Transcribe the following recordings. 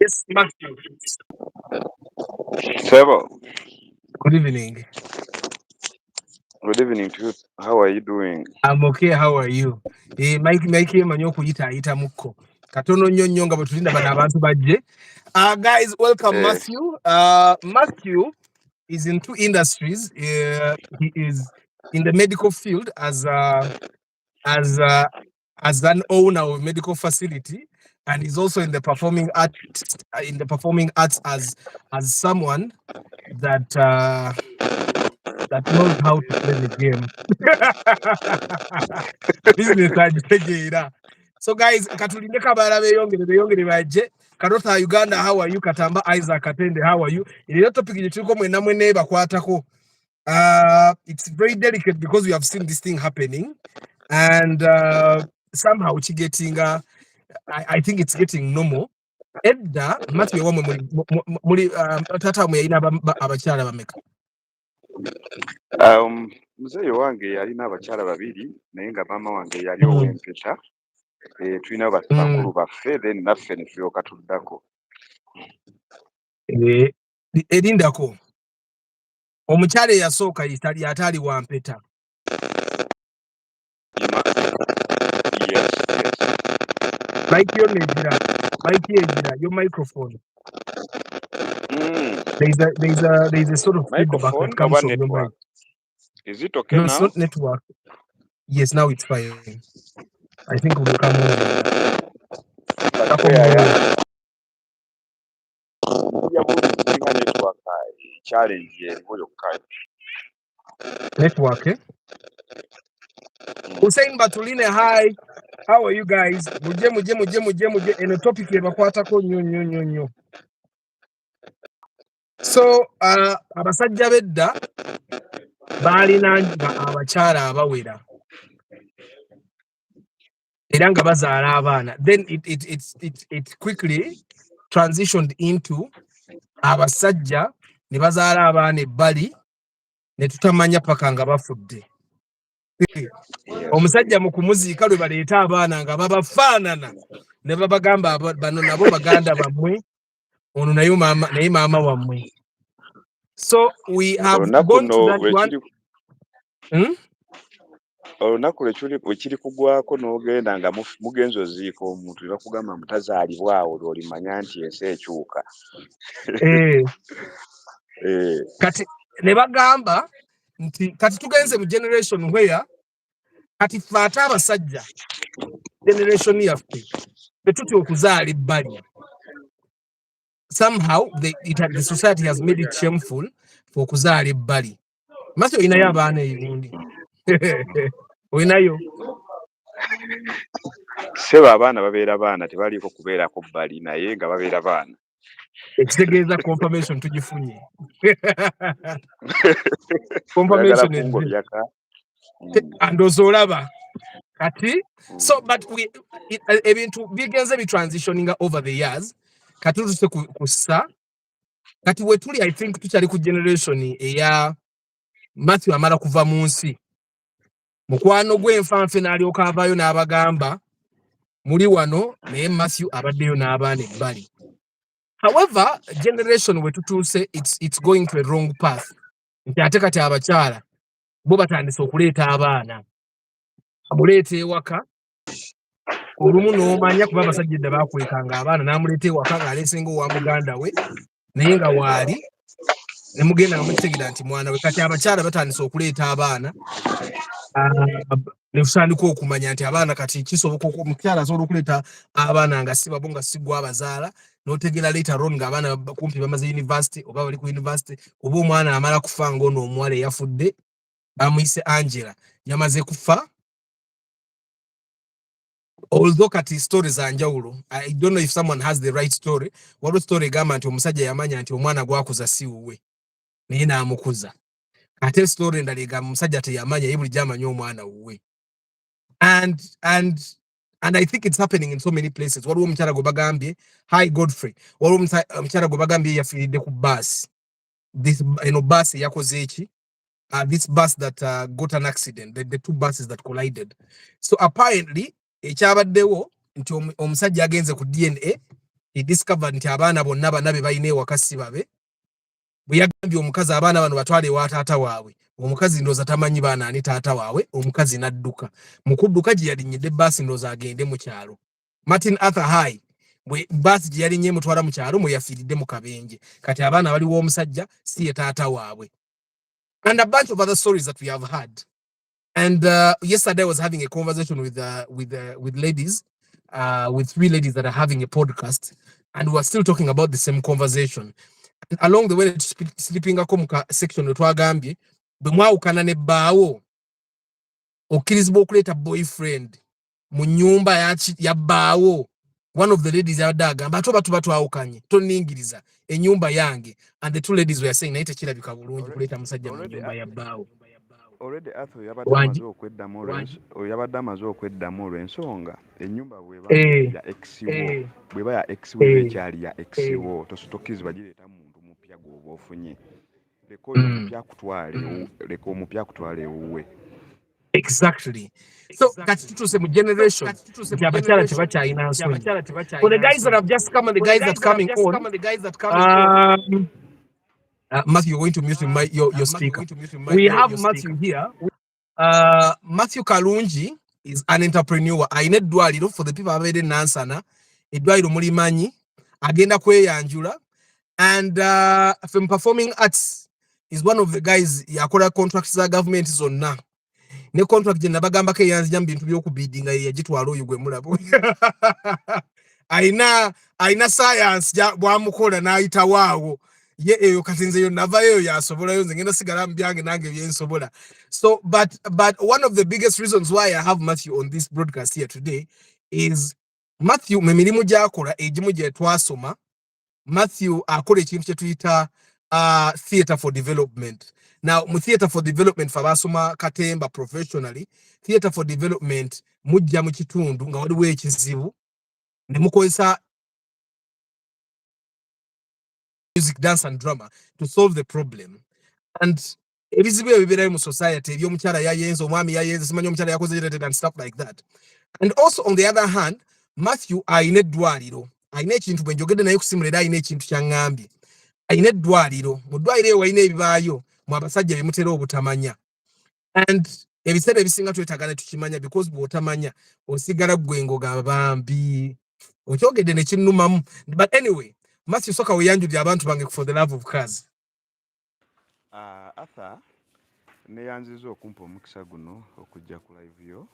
Yes, Matthew. Trevor, Good evening. good evening to you. How are you doing? I'm okay. How are you? Mike manyo kuyita mukko. Katono nnyo nga bwe tulinda bano abantu bajje. Guys, welcome Matthew. Matthew is in two industries. He is in the medical field as an owner of a medical facility, and he's also in the performing arts as someone that knows how to play the game. Business agitegeera. So guys, katulinde kabala beyongere baje. Karota Uganda, how are you? Katamba Isaac Katende, how are you? Ile topic gye tuliko mwene bakwatako. It's very delicate because we have seen this thing happening, and somehow it's getting I think it's getting normal. Edda Matthew wamwe muri tata mwe ina abakyala bameka. Muzeeyi wange yalina abakyala babiri naye nga maama wange yali ow'empeta. Tulina bakulu baffe then naffe ne tulyoka tuddako. Erindako omukyala eyasooka yatali wa mpeta. Yes. Like your microphone. There's a sort of feedback that comes from your mic. Is it okay now? No, it's not network. Yes, now it's fine. I think we'll come over. Network, eh? Hussein Batuline, hi. How are you guys? Muje. And the topic ebakwatako nnyo. So, abasajja bedda baalinanga abakyala abawera. Era nga bazaala abaana. Then it quickly transitioned into abasajja ne bazaala abaana ebbali ne tutamanya paka nga bafudde. Omusajja mu kumuziika lwe baleeta abaana nga babafaanana ne babagamba bano nabo baganda bammwe ono naye maama wammwe. So we have gone to that one. Olunaku lwekiri kugwako n'ogenda nga mugenzi oziika omuntu era kugamba mutazaalibwa awo lw'olimanya nti ensi ekyuka. Kati ne bagamba nti kati tugenze mu generation where kati ffe ate abasajja generation yaffe tetutya okuzaala ebbali. Somehow the society has made it shameful for okuzaala ebbali. Masi oyinayo abaana ebibundi. Oyinayo? Seba abaana babeera baana tebaliiko kubeerako bbali naye nga babeera baana. Ekitegeeza confirmation tugifunye. Confirmation andooza olaba kati. So but ebintu bigenze bitransitioninga over the years. Kati tutuse kussa kati wetuli I think tukyali ku generation eya Mathew amala kuva mu nsi. Mukwano gw'enfanfe n'alyoka avaayo n'abagamba muli wano naye Mathew abaddeyo n'abaana ebbali. However, generation we tutuuse it's going to a wrong path. Nti ate kati abakyala bo batandise okuleeta abaana. Amuleeta ewaka olumu n'omanya kuba abasajja edda baakwekanga abaana n'amuleeta ewaka ng'aleesenga owa muganda we naye nga waali ne mugenda nga mukitegeera nti mwana we. Kati abakyala batandise okuleeta abaana Tusandika okumanya nti abaana kati kisoboka omukyala asobola okuleeta abaana nga si babo nga si gwe abazaala n'otegeera later on ng'abaana kumpi bamaze university oba bali ku university oba omwana amala kufa ng'ono omuwala eyafudde bamuyise Angela yamaze kufa. Although kati story za njawulo, I don't know if someone has the right story. Waliwo story egamba nti omusajja yamanya nti omwana gwakuza si wuwe naye n'amukuza. Ate story endala egamba omusajja teyamanya ye bulijjo amanya omwana wuwe. And I think it's happening in so many places. Waliwo omukyala gwe bagambye, hi Godfrey, waliwo omukyala gwe bagambye yafiiridde ku bus. This bus yakoze eki? This bus that got an accident, the two buses that collided. So apparently ekyabaddewo nti omusajja agenze ku DNA, he discovered nti abaana bonna banabe balina ewaka si babe. Bwe yagambye omukazi abaana bano batwale ewa taata waabwe, omukazi ndooza tamanyi baana ani taata waabwe, omukazi n'adduka. Mu kudduka gye yalinyidde bbaasi ndooza agende mu kyalo. Martin Arthur High bwe bbaasi gye yalinnye emutwala mu kyalo mwe yafiiridde mu kabenje. Kati abaana baliwo omusajja si ye taata waabwe. And a bunch of other stories that we have had. And yesterday I was having a conversation with ladies, with 3 ladies that are having a podcast, and we are still talking about the same conversation. And along the way, sleeping section twagambye bwe mwawukana ne bbaawo okkirizibwa okuleeta boyfriend mu nnyumba ya bbaawo. One of the ladies yabadde agamba ate oba tuba twawukanye toningiriza ennyumba yange. And the 2 ladies were saying naye tekirabika bulungi kuleeta musajja mu nnyumba ya bbaawo. Already Arthur yabadde amaze okweddamu olw'ensonga ennyumba bw'eba ya exiwo bw'eba ya exiwo ekyali ya exiwo tositokizibwa gireeta muntu mupya gw'oba ofunye leka oyo omupya akutwale ewuwe. Exactly. So kati tutuuse mu generation nti abakyala tebakyalina nsonyi. For the guys that have just come and the guys that coming on, Matthew, you're going to mute your speaker. We have Matthew here. Mathew Kalungi is an entrepreneur. Aine eddwaliro for the people ababeera Nansana. Eddwaliro mulimanyi agenda kweyanjula. And from performing arts is one of the guys yakola contracts za government zonna. Ne contract gye nabagambako eyanzija mu bintu by'okubidinga ye yagitwala oyo gwe mulabo. Aina science bwamukola n'ayita waawo. Ye eyo kati nze yo navayo yasobolayo nze ngenda sigala mu byange nange byensobola. So but one of the biggest reasons why I have Matthew on this broadcast here today is Matthew mu mirimu gy'akola egimu gye twasoma. Matthew akola ekintu kye tuyita theatre for development. Now mu theatre for development fa basoma katemba professionally. Theatre for development mujja mu kitundu nga waliwo ekizibu ne mukozesa music, dance and drama to solve the problem. And ebizibu ebiberayo mu society ebyomukyala yayenze omwami yayenze simanyi omukyala yakoze and stuff like that. And also on the other hand, Matthew ayina eddwaliro, ayina ekintu bwe njogedde naye kusimula era ayina ekintu kyaŋŋambye. Ayina eddwaliro, mu ddwaliro eyo walina ebibaayo mu abasajja bemutera obutamanya. And ebiseera ebisinga twetaaga ne tukimanya because bw'otamanya osigala gwe ngoga bambi okyogedde ne kinnumamu. But anyway, Matthew soka weyanjulira abantu bange for the love of cars. Arthur neyanziza okumpa omukisa guno okujja ku live yo.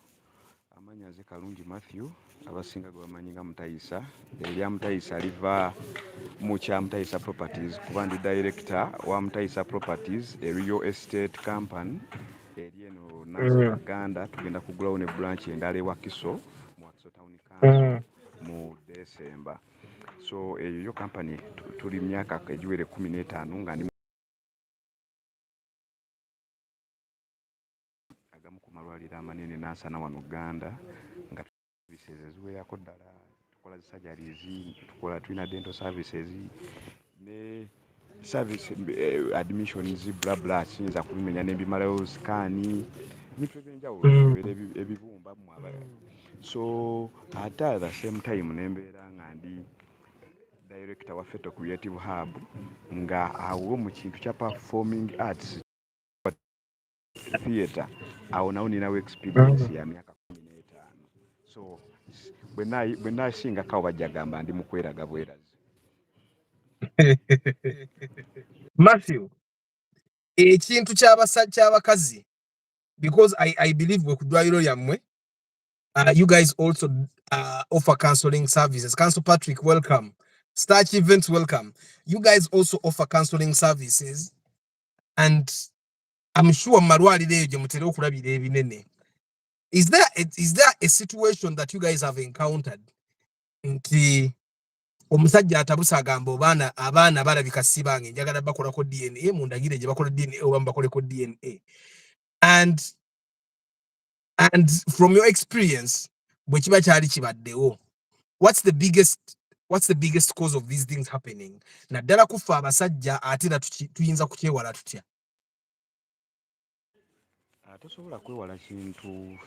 Amanya ze Kalungi Mathew abasinga gwe bamanyi nga Mutayisa. Erya Mutayisa liva mu kya Mutayisa Properties kuba ndi director wa Mutayisa Properties, a real estate company eri eno Nansana Uganda. Tugenda kugulawo ne branch endala ewa Kiso mu Kiso Town Council mu December. So eyo company tuli myaka egiwere 15 nga ndi agamu ku malwaliro amanene Nansana wano Uganda nga services eziwerako ddala tukola surgeries, tukola tulina dental services ne service admissions bla bla kiyinza kubimenya nebimalayo scan ebintu ebyenjawulo ebibumba mu abalala. So at the same time nembeera nga ndi director wa Feto Creative Hub nga awo mu kintu kya performing arts theatre awo nawo ninawo experience ya myaka 15. So bwe nasinga kawo bajja gamba ndi mukweraga bwerazi. Matthew, ekintu ky'abakazi because I believe we could do yamwe. You guys also offer counseling services. Council Patrick, welcome. Starch Events, welcome. You guys also offer counseling services, and I'm sure Marwali is there a situation that you guys have encountered nti omusajja atabusa agamba abaana balabika si bange njagala bakolako DNA mundagire gye bakola DNA oba bakoleko DNA, and from your experience bwe kiba kyali kibaddewo, what's the biggest cause of these things happening? Naddala kufa abasajja ate era tuyinza kukyewala tutya? Tosobola kwewala kintu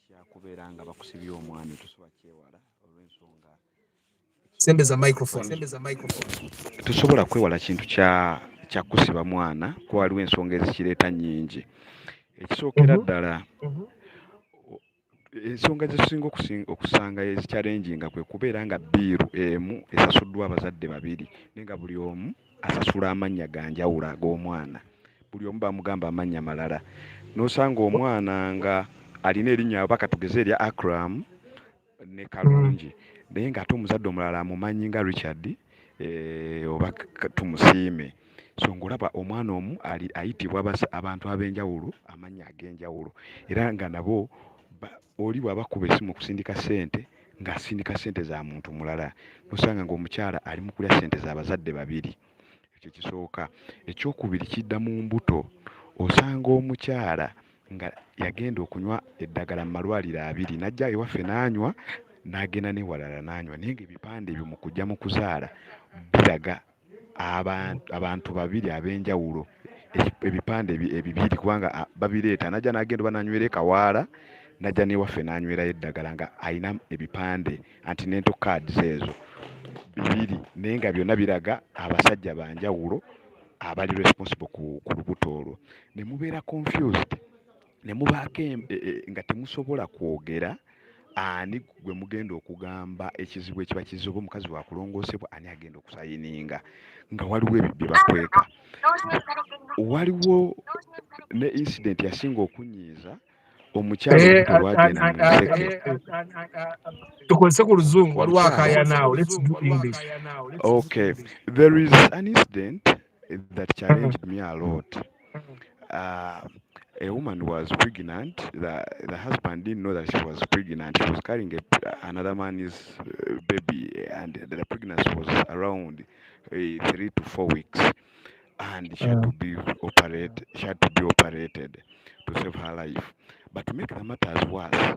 kyakubeera nga bakusibye omwami, tosobola kyewala olw'ensonga Sembeza microphone. Tosobola kwewala kintu kya kusiba mwana ko waliwo ensonga ezikireeta nnyingi. Ekisookera ddala ensonga zetusinga okusanga ezikyalenjinga kwe kubeera nga bbiiru emu esasuddwa abazadde babiri naye nga buli omu asasula amannya ga njawulo ag'omwana, buli omu bamugamba amannya malala, n'osanga omwana nga alina erinnya oba katugeze erya Akram ne Kalungi naye ng'ate omuzadde omulala amumanyi nga Richard oba tumusiime. So ng'olaba omwana omu ayitibwa abantu ab'enjawulo amannya ag'enjawulo, era nga nabo oli bw'aba kuba essimu okusindika ssente ng'asindika ssente za muntu mulala, n'osanga ng'omukyala ali mu kulya ssente z'abazadde babiri. Ekyo kisooka. Ekyokubiri kidda mu mbuto, osanga omukyala nga yagenda okunywa eddagala mu malwaliro abiri n'ajja ewaffe n'anywa n'agenda n'ewalala n'anywa, naye ng'ebipande ebyo mu kujja mu kuzaala biraga abantu babiri ab'enjawulo, ebipande ebibiri kubanga babireeta, n'ajja n'agenda oba n'anywera ekawaala n'ajja n'ewaffe n'anywerayo eddagala nga alina ebipande antenatal cards ezo bibiri, naye nga byonna biraga abasajja banjawulo abali responsible ku lubuto olwo. Ne mubeera confused, ne mubaako nga temusobola kwogera ani gwe mugenda okugamba ekizibu ekiba kizibu, omukazi wa kulongoosebwa ani agenda okusayininga, nga waliwo ebyo bye bakweka. Waliwo ne incident yasinga okunyiiza omukyalo olubuto lwagenda mu nseke. Tukozese ku luzungu waliwo akaaya now, let's do English. Okay, there is an incident that challenged me a lot. A woman was pregnant. The husband didn't know that she was pregnant. She was carrying another man's baby, and the pregnancy was around 3 to 4 weeks, and she had to be operated. She had to be operated to save her life. But to make the matters worse,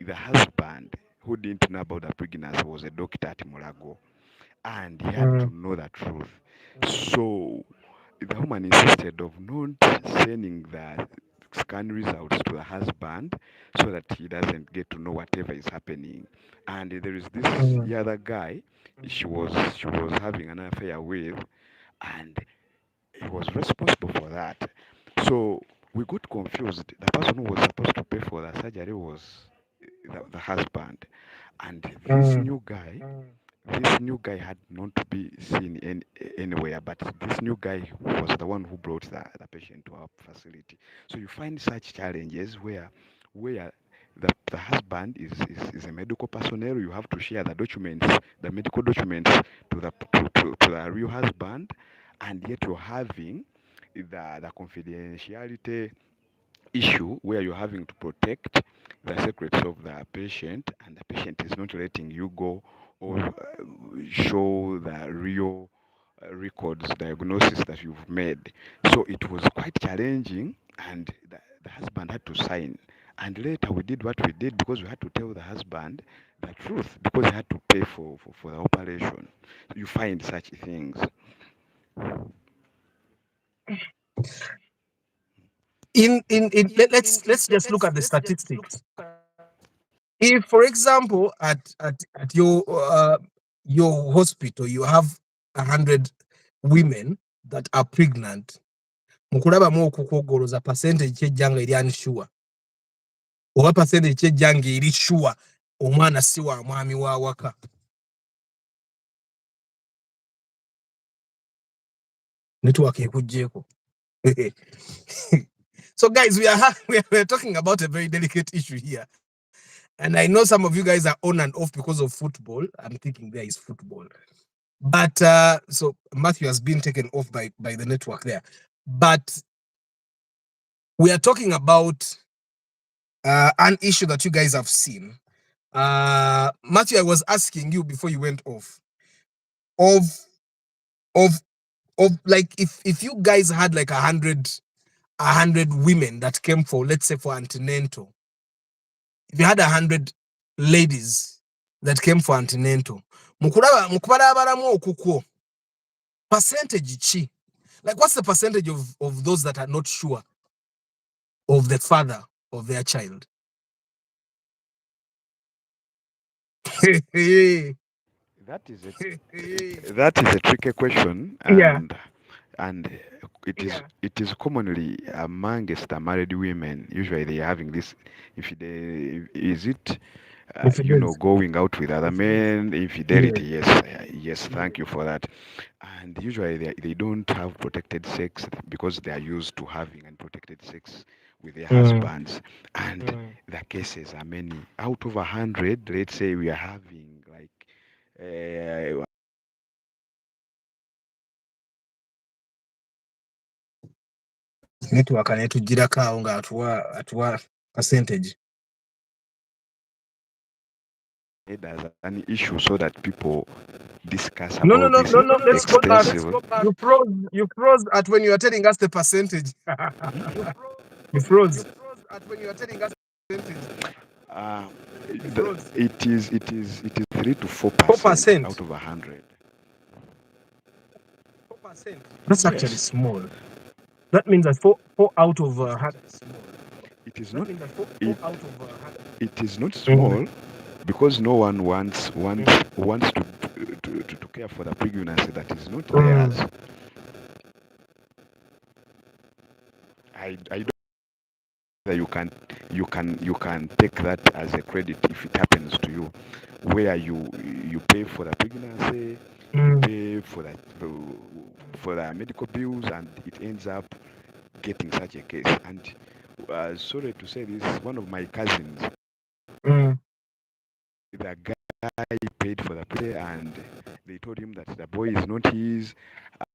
the husband, who didn't know about the pregnancy, was a doctor at Mulago, and he had to know the truth. So the woman insisted of not sending the scan results to the husband so that he doesn't get to know whatever is happening. And there is this other guy she was having an affair with, and he was responsible for that. So we got confused. The person who was supposed to pay for the surgery was the husband, and this new guy had not to be seen anywhere, but this new guy was the one who brought the patient to our facility. So you find such challenges where the husband is a medical personnel. You have to share the documents, the medical documents to the real husband, and yet you're having the confidentiality issue where you're having to protect the secrets of the patient, and the patient is not letting you go or show the real records, diagnosis that you've made. So it was quite challenging, and the husband had to sign. And later we did what we did because we had to tell the husband the truth because he had to pay for the operation. You find such things. Let's just look at the statistics. If, for example, at your hospital you have 100 women that are pregnant, mukulabamu okukwogoloza percentage ky'ejjanga eri unsure oba percentage ky'ejjanga eri sure omwana si wa mwami wa waka. Network ekugjeeko. So, guys, we are talking about a very delicate issue here. And I know some of you guys are on and off because of football. I'm thinking there is football. But so Matthew has been taken off by the network there. But we are talking about an issue that you guys have seen. Matthew, I was asking you before you went off of of like if you guys had like 100 women that came for, let's say, for antenatal. If you had 100 ladies that came for antenatal, mukubalabalamu okukwo percentage chi? Like, what's the percentage of those that are not sure of the father of their child? That is a tricky question, Yeah. and it is commonly amongst the married women. Usually they are having this. If they is it going out with other men, infidelity. Yes, thank you for that. And usually they don't have protected sex because they are used to having unprotected sex with their husbands, and the cases are many. Out of 100, let's say we are having like Network anetugirako awo nga atuwa percentage. it as an issue so that people discuss No, about this let's go back. extensively. You froze at when you are telling us the percentage. You froze at when you are telling us the percentage. It is 3 to 4% out of 100. 4%. That's actually small. That means that four out of 100 is small. It is not. It is not small because no one wants to care for the pregnancy that is not theirs. I don't know that you can take that as a credit if it happens to you, where you pay for the pregnancy, you pay for the medical bills, and it ends up getting such a case. And sorry to say this, one of my cousins, the guy paid for the play, and they told him that the boy is not his.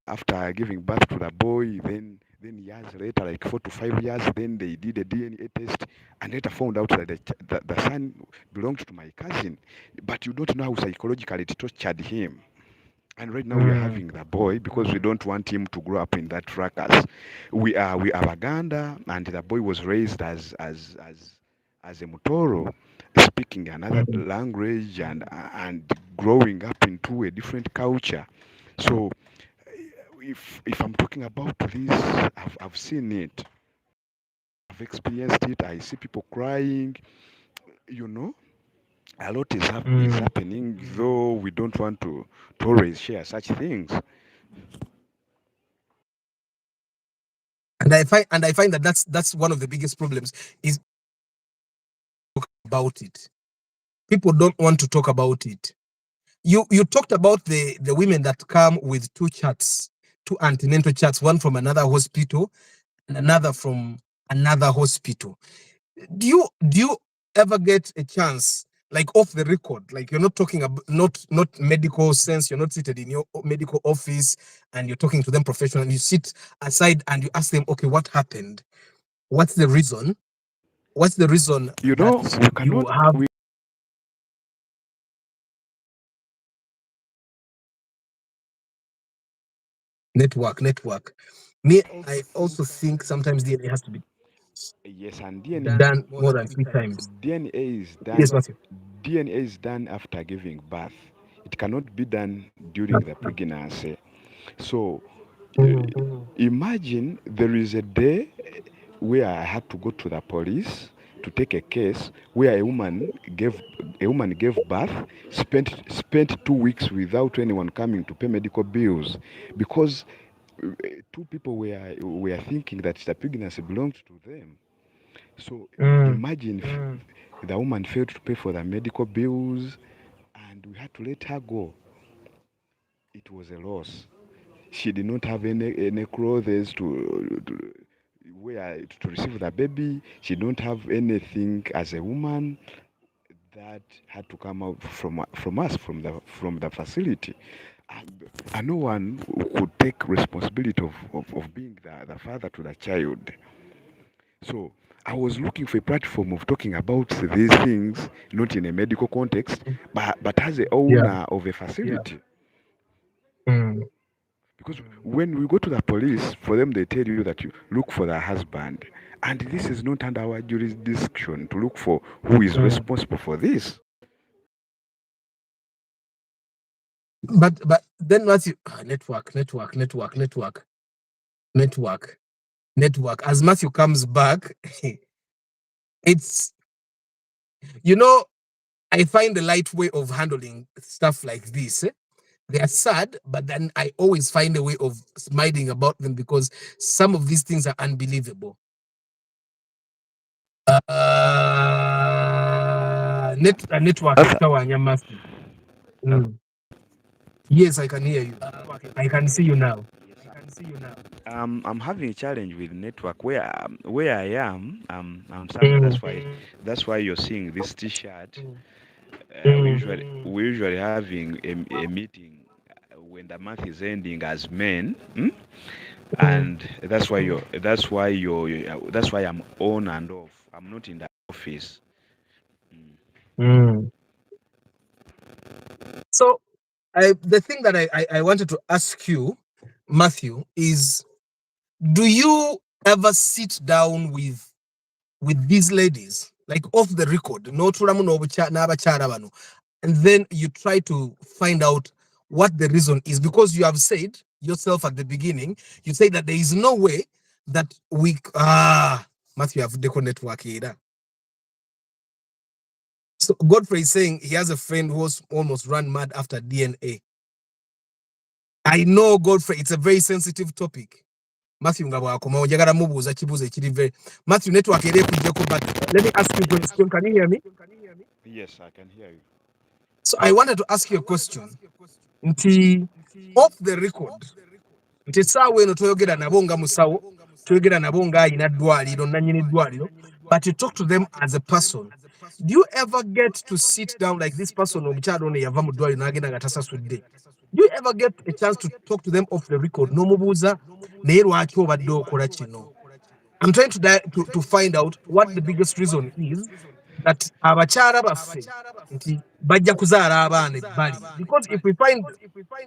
After giving birth to the boy, then years later, like 4 to 5 years, then they did a DNA test and later found out that the son belonged to my cousin. But you don't know how psychologically it tortured him. And right now we are having the boy because we don't want him to grow up in that fracas. We are Uganda, and the boy was raised as a Mutoro, speaking another language and growing up into a different culture. So if I'm talking about this, I've seen it, I've experienced it. I see people crying. A lot is happening, though we don't want to always share such things. And I find that that's one of the biggest problems is about it. People don't want to talk about it. You talked about the women that come with two antenatal charts, one from another hospital and another from another hospital. Do you ever get a chance, like off the record, like you're not talking about not medical sense, you're not seated in your medical office and you're talking to them professionally, you sit aside and you ask them, okay, what happened? What's the reason? What's the reason that you have network? Me, I also think sometimes DNA has to be Yes, and done more than 3 times. DNA is done. Yes, Matthew. DNA is done after giving birth. It cannot be done during the pregnancy. So imagine there is a day where I had to go to the police to take a case where a woman gave birth, spent 2 weeks without anyone coming to pay medical bills because two people were thinking that the pregnancy belonged to them. So imagine if the woman failed to pay for the medical bills and we had to let her go. It was a loss. She did not have any clothes to where to receive the baby. She don't have anything as a woman. That had to come out from us, from the facility. And no one could take responsibility of being the father to the child. So I was looking for a platform of talking about these things, not in a medical context, but as the owner of a facility. Mm. Because when we go to the police, for them they tell you that you look for the husband. And this is not under our jurisdiction to look for who is responsible for this. But then what's network. As Matthew comes back, it's, you know, I find the light way of handling stuff like this. They are sad, but then I always find a way of smiling about them because some of these things are unbelievable. Network Matthew. Yes, I can hear you. I can see you now. I'm having a challenge with network where I am. I'm somewhere. That's why you're seeing this T-shirt. We usually having a meeting when the month is ending as men, and that's why I'm on and off. I'm not in the office. So, the thing that I wanted to ask you, Matthew, is, do you ever sit down with these ladies, like off the record, and then you try to find out what the reason is? Because you have said yourself at the beginning, you say that there is no way that we Matthew have deco network here. So Godfrey is saying he has a friend who was almost run mad after DNA. I know, Godfrey, it's a very sensitive topic. Matthew Ngabakoma, Jagara Mubuza Chibuze Chirive. Matthew network but let me ask you a question. Can you hear me? Yes, I can hear you. So I wanted to ask you a question. Off the record, nti sawe no toyogera nabo nga musawo, toyogera nabo nga ina dwaliro nanyini dwaliro, but you talk to them as a person. Do you ever get to sit down like this person omukyalo ono yava mu dwaliro n'agenda nga tasasudde? Do you ever get a chance to talk to them off the record n'omubuuza naye lwaki obadde okola kino? I'm trying to find out what the biggest reason is that abakyala baffe nti bajja kuzaala abaana ebbali. Because if we find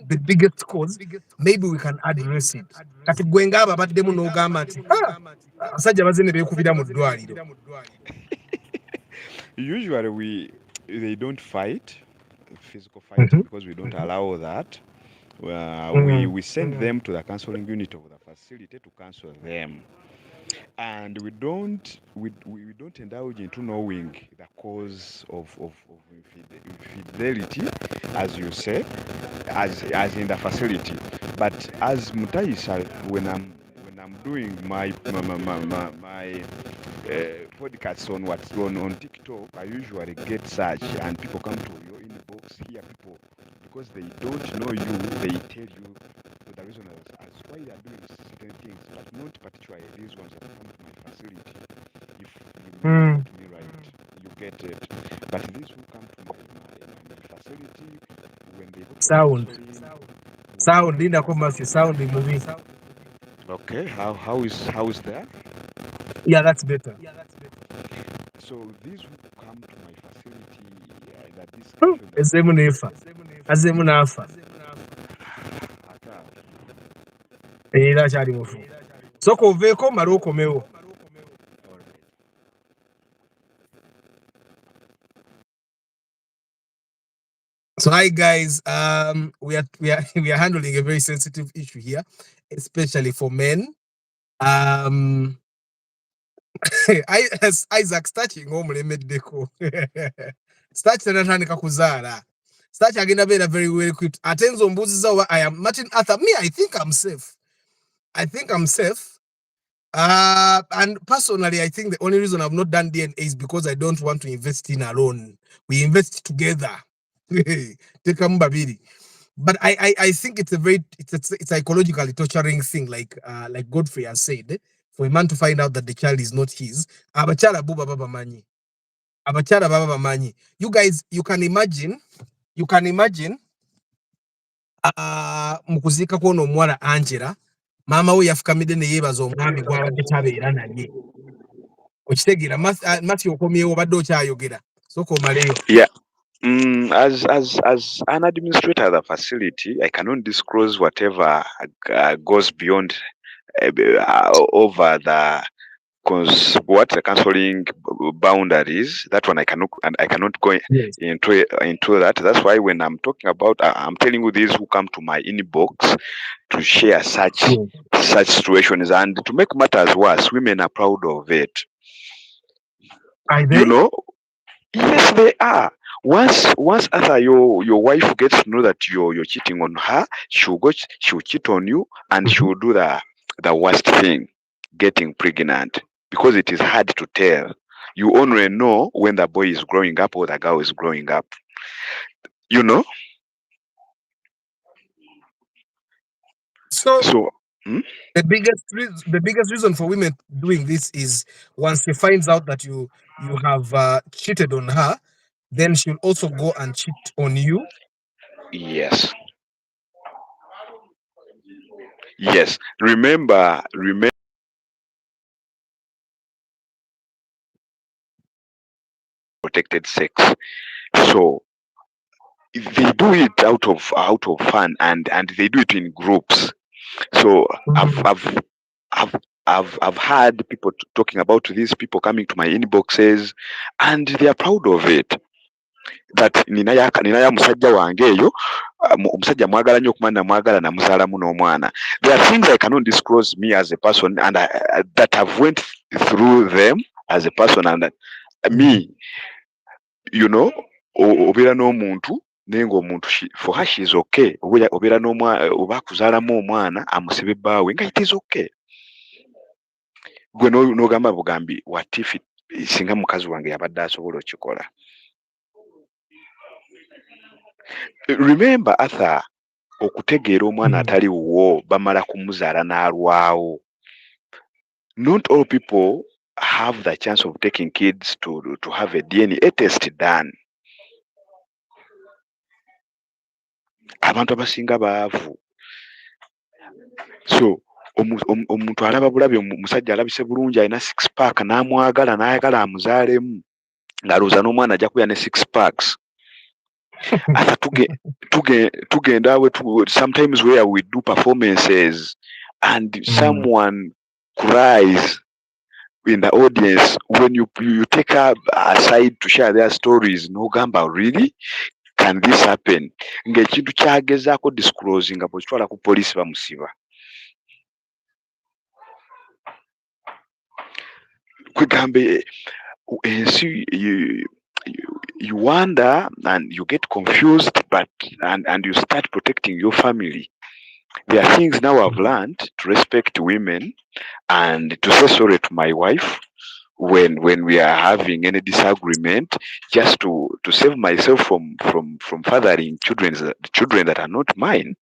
the biggest cause, maybe we can address it. Kati gwe ng'abo baddemu n'ogamba nti abasajja bazze ne beekubira mu ddwaliro. Usually they don't fight, physical fighting, because we don't allow that. We send them to the counseling unit of the facility to counsel them, and we don't indulge into knowing the cause of infidelity, as you say, as in the facility. But as Mutaisa, when I'm doing my podcasts on TikTok, I usually get search and people come to your inbox here. People, because they don't know you, they tell you the reason as why they are doing certain things, but not particularly these ones that come to my facility. If you get me right, you get it. But these who come to my facility, when they go to sound linda kwamba si sound movie. Okay, how is that? Yeah, that's better. So these who come to my facility, that this ezemu nefa azemu nafa era kyali mufu soko oveeko mala okomewo. So hi guys, we are handling a very sensitive issue here, especially for men. Isaac starting ng'omulemeddeko start tanatandika kuzaala start agenda beera very well equipped ate nze ombuuziza oba I am Martin Arthur. Me, I think I'm safe. And personally, I think the only reason I've not done DNA is because I don't want to invest in alone. We invest together. But I think it's a very it's a psychologically torturing thing, like Godfrey has said, for a man to find out that the child is not his, abachala buba baba manyi. Abachala baba manyi. You guys, you can imagine mukuzika kwono omwala Angela, mama we yafukamide ne yebaza omwami gwabadde tabeera naye. Okitegeera Mathew okomyewo badde okyayogera. Soko maleyo. Yeah. As an administrator of the facility, I cannot disclose whatever goes beyond over the counseling boundaries. That one I cannot go into that. That's why when I'm talking about, I'm telling you these who come to my inbox to share such situations, and to make matters worse, women are proud of it. Are they? You know, yes, they are. Once Arthur, your wife gets to know that you're cheating on her, she'll cheat on you, and she'll do the worst thing, getting pregnant, because it is hard to tell. You only know when the boy is growing up or the girl is growing up. You know. So the biggest reason for women doing this is once she finds out that you have cheated on her, then she'll also go and cheat on you. Yes. Remember protected sex. So they do it out of fun, and they do it in groups. So I've had people talking about these people coming to my inboxes, and they are proud of it. That ninaya musajja wange eyo omusajja mwagala nnyo okumana mwagala namuzaalamu n'omwana. There are things I cannot disclose me as a person, and that I've went through them as a person, and me, you know, obeera n'omuntu naye ng'omuntu for her she is okay. Obeera n'omwana oba akuzaalamu omwana amusibe bbaawe nga it is okay. Gwe n'ogamba bugambi what if singa mukazi wange yabadde asobola okikola. Remember Arthur, okutegeera omwana atali wuwo bamala kumuzaala n'alwawo. Not all people have the chance of taking kids to have a DNA test done. Abantu abasinga baavu. So omuntu alaba bulabi omusajja alabise bulungi alina 6 pack n'amwagala n'ayagala amuzaalemu ng'alowooza n'omwana ajja kubeera ne 6 packs. Ate tugenda sometimes where we do performances and someone cries in the audience when you take her aside to share their stories. No gamba, really? Can this happen? Ng'ekintu kyagezaako disclosing nga bw'ekitwala ku poliisi bamusiba. Kwegambe ensi you wonder and you get confused, but and you start protecting your family. There are things now I've learned to respect women and to say sorry to my wife when we are having any disagreement, just to save myself from fathering children that are not mine.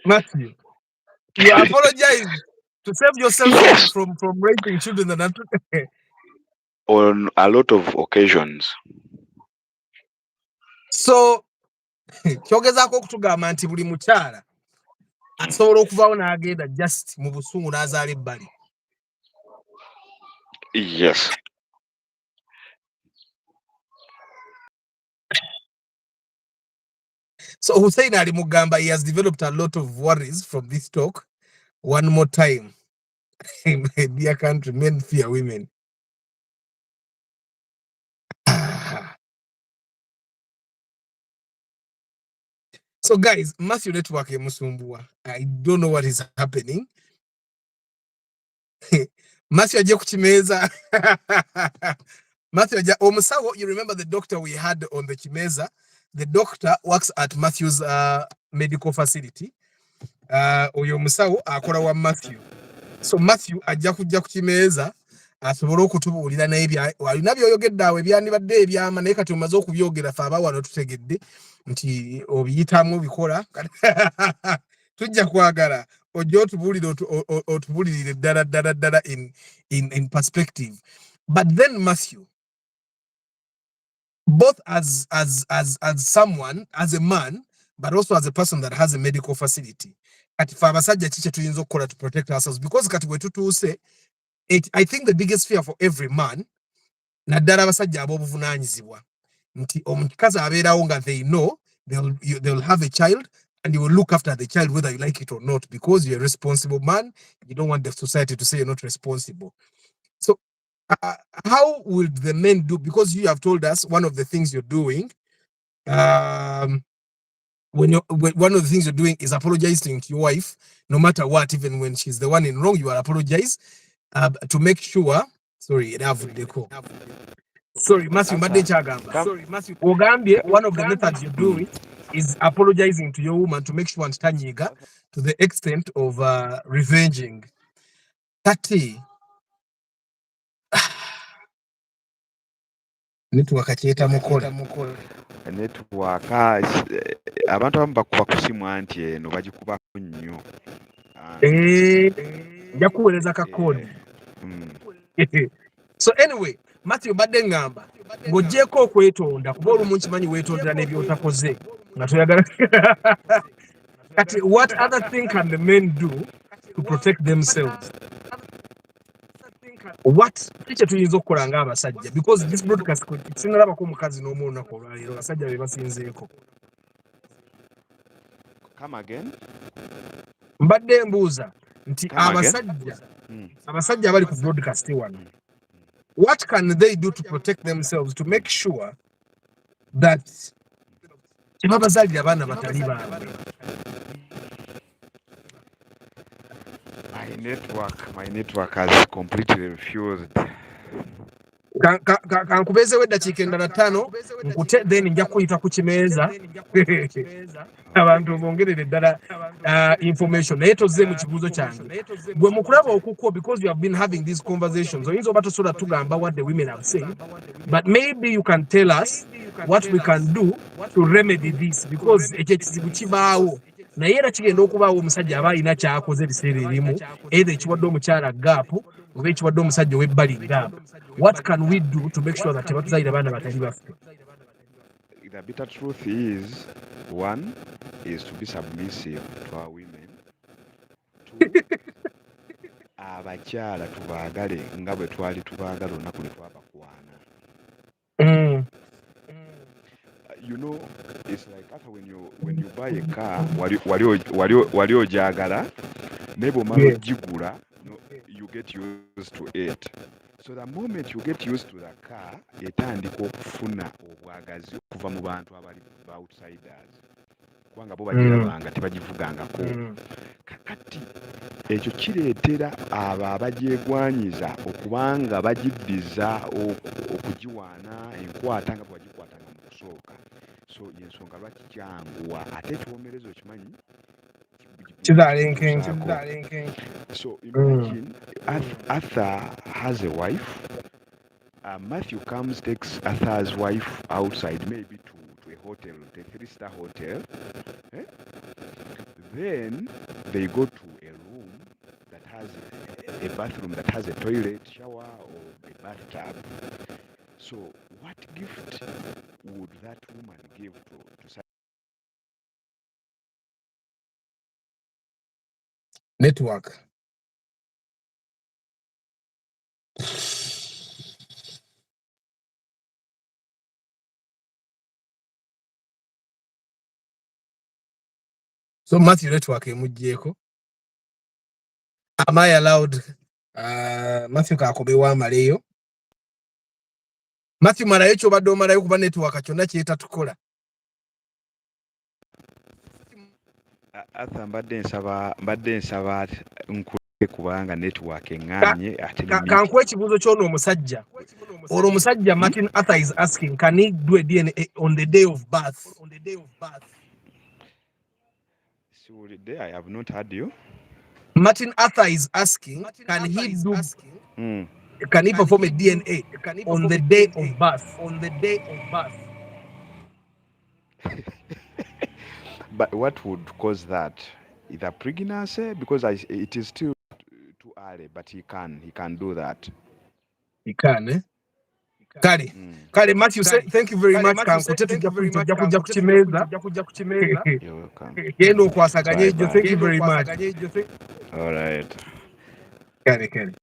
Matthew, you apologize to save yourself from raising children that are not on a lot of occasions. So kyogezaako okutugamba nti buli mukyala asobola okuvaawo n'agenda just mu busungu n'azaala ebbali. Yes. So Hussein Ali Mugamba, he has developed a lot of worries from this talk. One more time, in my dear country, men fear women. So guys, Mathew network emusumbua. I don't know what is happening. Mathew aje kuchimeza. Mathew aje omusawo, you remember the doctor we had on the Chimeza? The doctor works at Mathew's medical facility. Oyo musawo akola wa Mathew. So Mathew ajja kujja kuchimeza asobola okutubuulira naye alina by'oyogedde awo ebyandibadde ebyama naye kati omaze okubyogera fe abawano tutegedde nti obiyitamu bikola tujja kwagala ojja otubulirire ddala in perspective. But then Mathew, both as someone, as a man, but also as a person that has a medical facility, kati fe abasajja kiki tuyinza okukola to protect ourselves, because kati bwe tutuuse, I think the biggest fear for every man, naddala abasajja ab'obuvunaanyizibwa, nti omukazi abeerawo nga they know they'll have a child and you will look after the child whether you like it or not, because you're a responsible man. You don't want the society to say you're not responsible. So how would the men do? Because you have told us one of the things you're doing, when one of the things you're doing is apologizing to your wife, no matter what, even when she's the one in wrong, you are apologize to make sure. Sorry, sorry, Mathew Madde Ogambye, one of the methods you're doing is apologizing to your woman to make sure Tanyiga to the extent of revenging. Kati network akyeta mukola network abantu abamu bakuba ku simu anti eno bagikubako nnyo nja kuweereza kakodi. So anyway, Mathew badde ngamba ng'oggyeko okwetonda, kuba olumu nkimanyi weetondera n'ebyotakoze nga toyagala. Kati what other thing can the men do to protect themselves? What kiki tuyinza okukola ng'abasajja, because this broadcast sinalabako omukazi n'omu olunaku olwaleero, abasajja be basinzeeko. Come again? Mbadde mbuuza nti abasajja abali ku broadcast wano, what can they do to protect themselves, to make sure that tebabazaalira abaana batali baabwe? My network has completely refused. Kankubeezewo eddakiika endala 5 nkute, then nja kuyita ku kimeeza abantu bongerere ddala information, naye tozze mu kibuuzo kyange. Gwe mu kulaba okukwo, because you have been having these conversations, oyinza oba tosobola tugamba what the women have said, but maybe you can tell us what we can do to remedy this, because ekyo ekizibu kibaawo, naye era kigenda okubaawo omusajja aba alina kyakoze ebiseera ebimu, either ekiwadde omukyala gaapu oba ekiwadde omusajja ow'ebbali gaapu. What can we do to make sure that tebatuzaalira baana batali baffe? The bitter truth is, one is to be submissive to our women. Two, abakyala tubaagale nga bwe twali tubaagala olunaku lwe twabakwana. You know, it's like after when you buy a car, wali ojagala, naye bw'omala ogigula, you get used to it. So the moment you get used to the car, etandika okufuna obwagazi okuva mu bantu abali outsiders, kubanga bo bagirabanga tebagivugangako. Kakati ekyo kireetera abo abagyegwanyiza okubanga bagiddiza okugiwaana enkwata nga bwagikwatanga mu kusooka. So yensonga lwaki kyanguwa, ate ekiwomerezo kimanyi kizalenkenke. So imagine Arthur has a wife. Mathew comes, takes Arthur's wife outside, maybe to a hotel, a 3-star hotel. Then they go to a room that has a bathroom that has a toilet, shower, or a bathtub. So what gift would that woman give to such? Network. So Mathew network emuggyeko. Am I allowed Mathew kakobewa amaleyo? Mathew malayo kyobadde omalayo kuba network kyonna kyeta tukola. Arthur mbadde nsaba nkule kubanga network eŋŋaanye ate kankuwa ekibuuzo ky'ono omusajja. Olwo omusajja Martin Arthur is asking, can he do a DNA on the day of birth? I have not heard you. Martin Arthur is asking, can he perform a DNA on the day of birth? But what would cause that? either pregnancy, because it is still too early, but he can do that. He can, eh? Kale. Kale, Mathew, thank you very much. Kankute tujja kujja kukimeza. You're welcome. Genda okwasaganya Bye ejjo. bye. Thank you very much. All right. Kale.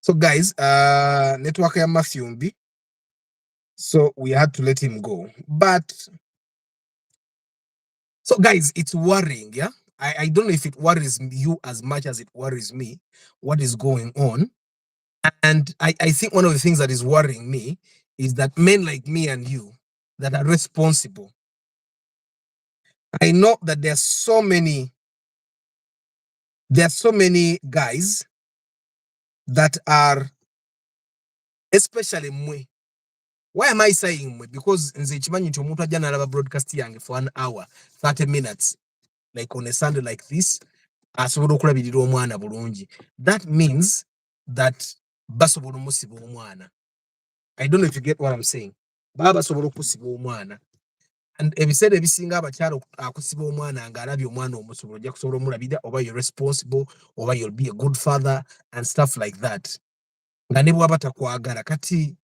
So guys, network ya Mathew mbi. So we had to let him go. But so guys, it's worrying, yeah? I don't know if it worries you as much as it worries me, what is going on. And I think one of the things that is worrying me is that men like me and you that are responsible. I know that there are so many guys that are, especially mwe. Why am I saying mwe? Because nze chimanyi nti omuntu ajja n'alaba broadcast yange for 1 hour, 30 minutes, like on a Sunday like this, asobola okulabirira omwana bulungi. That means that basobola omusiba omwana. I don't know if you get what I'm saying. Baba basobola okusiba omwana. And ebiseera ebisinga abakyala akusiba omwana ng'alabye omwana omusobola ojja kusobola omulabirira, oba you're responsible, oba you'll be a good father and stuff like that. Nga ne bw'aba takwagala kati.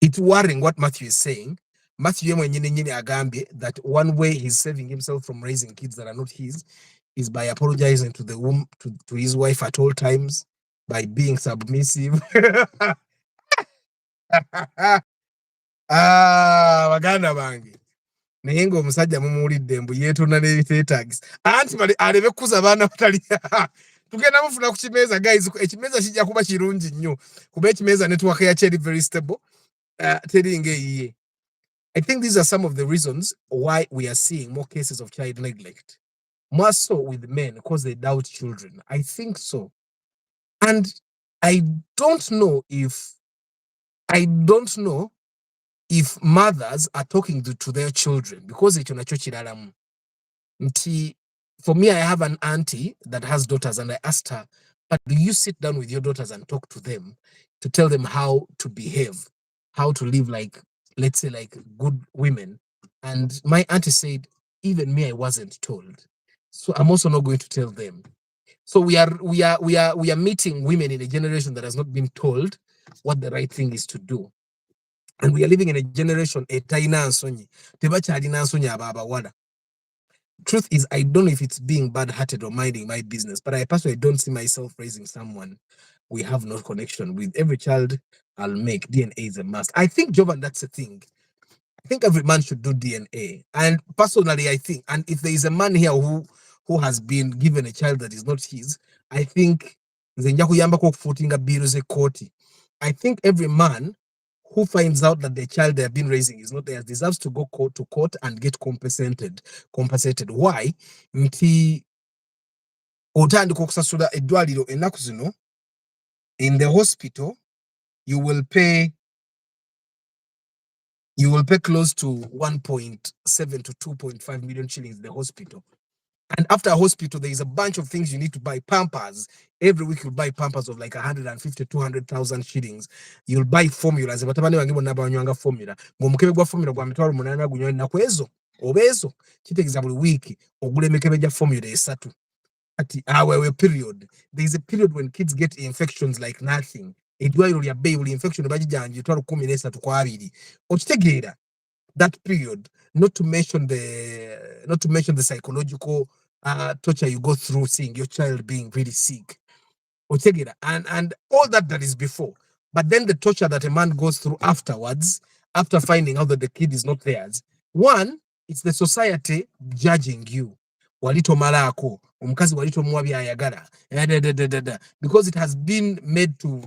It's worrying what Mathew is saying. Mathew ye mwenyewe nyine agambye that one way he's saving himself from raising kids that are not his is by apologizing to the womb, to his wife at all times, by being submissive. Baganda bange. Naye ng'omusajja mumuwulidde mbu yeetonna n'ebiteetaagisa. Anti aleme kukuza baana batali. Tugenda mufuna ku kimeeza guys. Ekimeeza kijja kuba kirungi nnyo. Kuba ekimeeza network yakyo eri very stable. Teringa eyiye. I think these are some of the reasons why we are seeing more cases of child neglect. More so with men because they doubt children. I think so. And I don't know if mothers are talking to their children because it's nacho kiralamu. For me, I have an auntie that has daughters, and I asked her, but do you sit down with your daughters and talk to them to tell them how to behave, how to live like, let's say, like good women? And my auntie said, even me, I wasn't told. So I'm also not going to tell them. So we are meeting women in a generation that has not been told what the right thing is to do. And we are living in a generation etaina nsonyi. Tebakyalina nsonyi abawala. Truth is, I don't know if it's being bad-hearted or minding my business, but I personally don't see myself raising someone we have no connection with. Every child I'll make, DNA is a must. I think, Jovan, that's the thing. I think every man should do DNA. And personally, I think, and if there is a man here who has been given a child that is not his, I think I think every man who finds out that the child they have been raising is not theirs deserves to go to court and get compensated. Why? Nti otandika okusasula eddwaliro ennaku zino, in the hospital you will pay close to 1.7 to 2.5 million shillings in the hospital. And after a hospital, there is a bunch of things you need to buy. Pampers. Every week you'll buy Pampers of like 150, 200,000 shillings. You'll buy formulas. Batabani bangi bonna banywanga formula. Ng'omukebe gwa formula gwa mitwalo 8 gunywa ennaku ezo. Obezo. Kitegeeza buli week ogula emikebe gya formula 3. Ati awewe period. There is a period when kids get infections like nothing. Eddwaliro lya bbeeyi buli infection bagijanja emitwalo 13 ku 2. Okitegeera that period, not to mention the psychological torture you go through seeing your child being really sick. And all that is before. But then the torture that a man goes through afterwards, after finding out that the kid is not theirs. One, it's the society judging you. Walito malako, omukazi walito muwa byayagala. Because it has been made to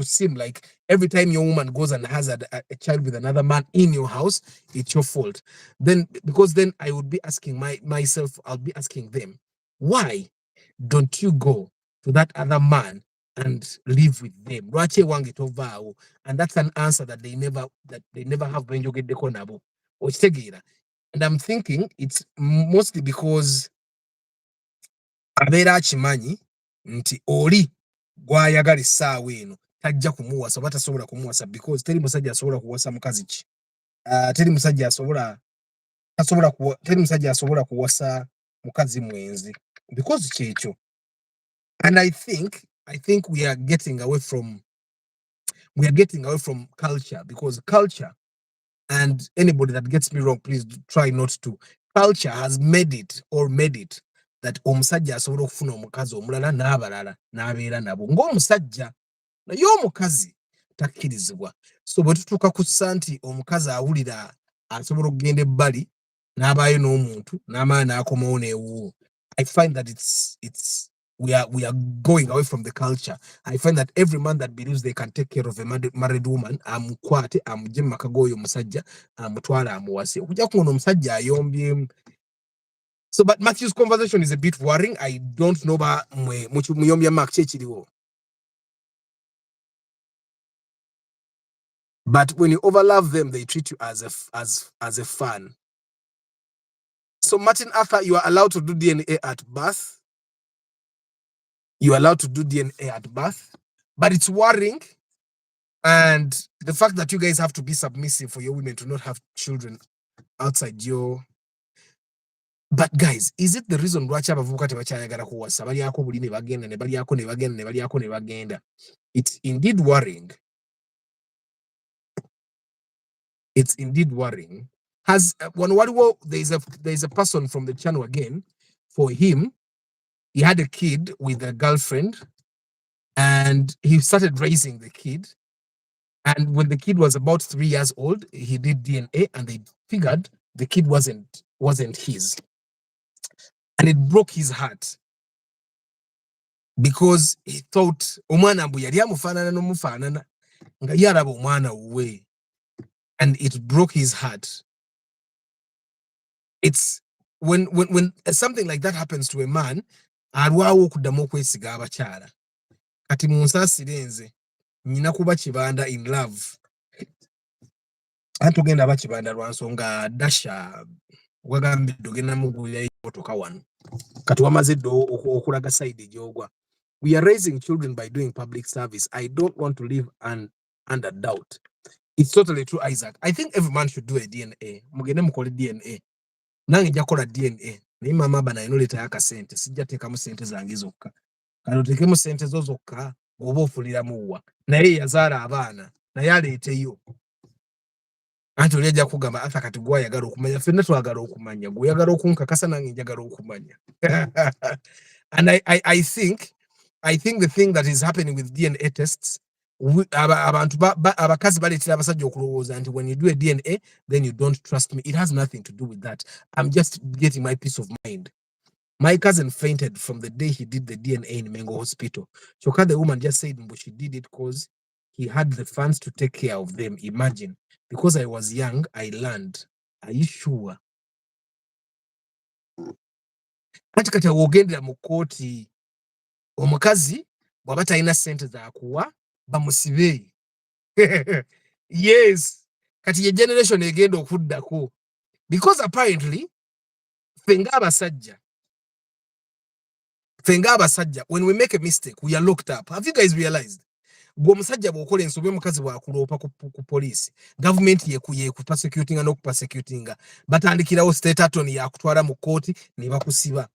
seem like every time your woman goes and has a child with another man in your house, it's your fault. Because then I would be asking myself, I'll be asking them, why don't you go to that other man and live with them? And that's an answer that they never have when you get the konabo. And I'm thinking it's mostly because abeera akimanyi nti oli gwayagala essaawa eno tajja kumuwasa oba tasobola kumuwasa because teri musajja asobola kuwasa mukazi ki. teri musajja asobola kuwasa mukazi mwenzi because kyekyo. And I think we are getting away from culture, because culture, and anybody that gets me wrong, please try not to. Culture has made it that omusajja asobola okufuna omukazi omulala n'abalala n'abeera nabo ng'omusajja, naye omukazi takkirizibwa. So bwe tutuuka ku ssa nti omukazi awulira asobola okugenda ebbali n'abaayo n'omuntu n'amala n'akomawo n'ewuwo, I find that we are going away from the culture. I find that every man that believes they can take care of a married woman, amukwate amugye mu maka g'oyo omusajja amutwale amuwase, okujja kuno omusajja ayombyemu. So but Matthew's conversation is a bit worrying. I don't know ba muyombya mark kyekiriwo. But when you overlove them, they treat you as a fan. So Martin Arthur, you are allowed to do DNA at birth. You are allowed to do DNA at birth, but it's worrying. And the fact that you guys have to be submissive for your women to not have children outside your. But guys, is it the reason why abavubuka tebakyayagala kuwasa balyako buli ne bagenda ne balyako ne bagenda ne balyako ne bagenda? It's indeed worrying. It's indeed worrying. Has there's a person from the channel again. For him, he had a kid with a girlfriend, and he started raising the kid. And when the kid was about 3 years old, he did DNA, and they figured the kid wasn't his. And it broke his heart, because he thought omwana mbu yali amufaanana n'omufaanana nga yaraba omwana we, and it broke his heart. It's when something like that happens to a man, alwawo okuddamu okwesiga abakyala. Kati munsaasire nze nyina kuba kibanda in love. Antugenda bakibanda lwa nsonga dasha wagambidde ogenda mugulira emotoka wano. Kati wamaze ddo okulaga side gy'ogwa. We are raising children by doing public service. I don't want to live under doubt. It's totally true, Isaac. I think every man should do a DNA. Mugende mukole DNA. Nange nja kukola DNA. Naye mama bana ino leta akasente. Sijja teekamu sente zange zokka. Kano oteekemu sente zo zokka oba ofuliramu wa. Naye yazaala abaana. Naye aleeteyo. Anti oli ajja kugamba ata kati gwe ayagala okumanya. Ffenna twagala okumanya. Gwe oyagala okunkakasa nange njagala okumanya. And I think the thing that is happening with DNA tests, abakazi baleetera abasajja okulowooza nti when you do a DNA, then you don't trust me. It has nothing to do with that. I'm just getting my peace of mind. My cousin fainted from the day he did the DNA in Mengo Hospital. Choka, the woman just said she did it because he had the funds to take care of them. Imagine. Because I was young, I learned. Are you sure? Kati kati wogendera mu kooti omukazi bw'aba talina ssente zaakuwa bamusibe. Yes. Kati ye generation egenda okuddako. Because apparently fenga abasajja, when we make a mistake, we are locked up. Have you guys realized? Gwomusajja bw'okola ensobi omukazi bw'akuloopa ku police, government yekupersecutinga n'okupersecutinga, batandikirawo state attorney yakutwala mu kooti ne bakusiba.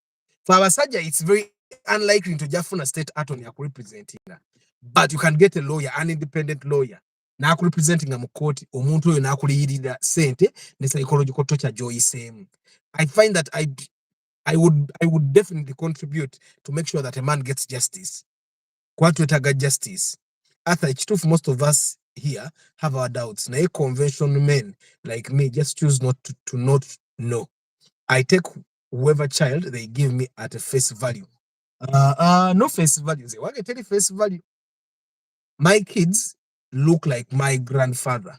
For abasajja, it's very unlikely to jafuna state attorney akurepresentinga, but you can get a lawyer, an independent lawyer, n'akurepresentinga mu kooti, omuntu oyo n'akuliyirira sente ne psychological torture gy'oyiseemu. I find that I would definitely contribute to make sure that a man gets justice. Kwatwetaga justice. Arthur, most of us here have our doubts. Na conventional men like me just choose not to not know. I take whoever child they give me at a face value. No face value. Why can I tell you face value? My kids look like my grandfather.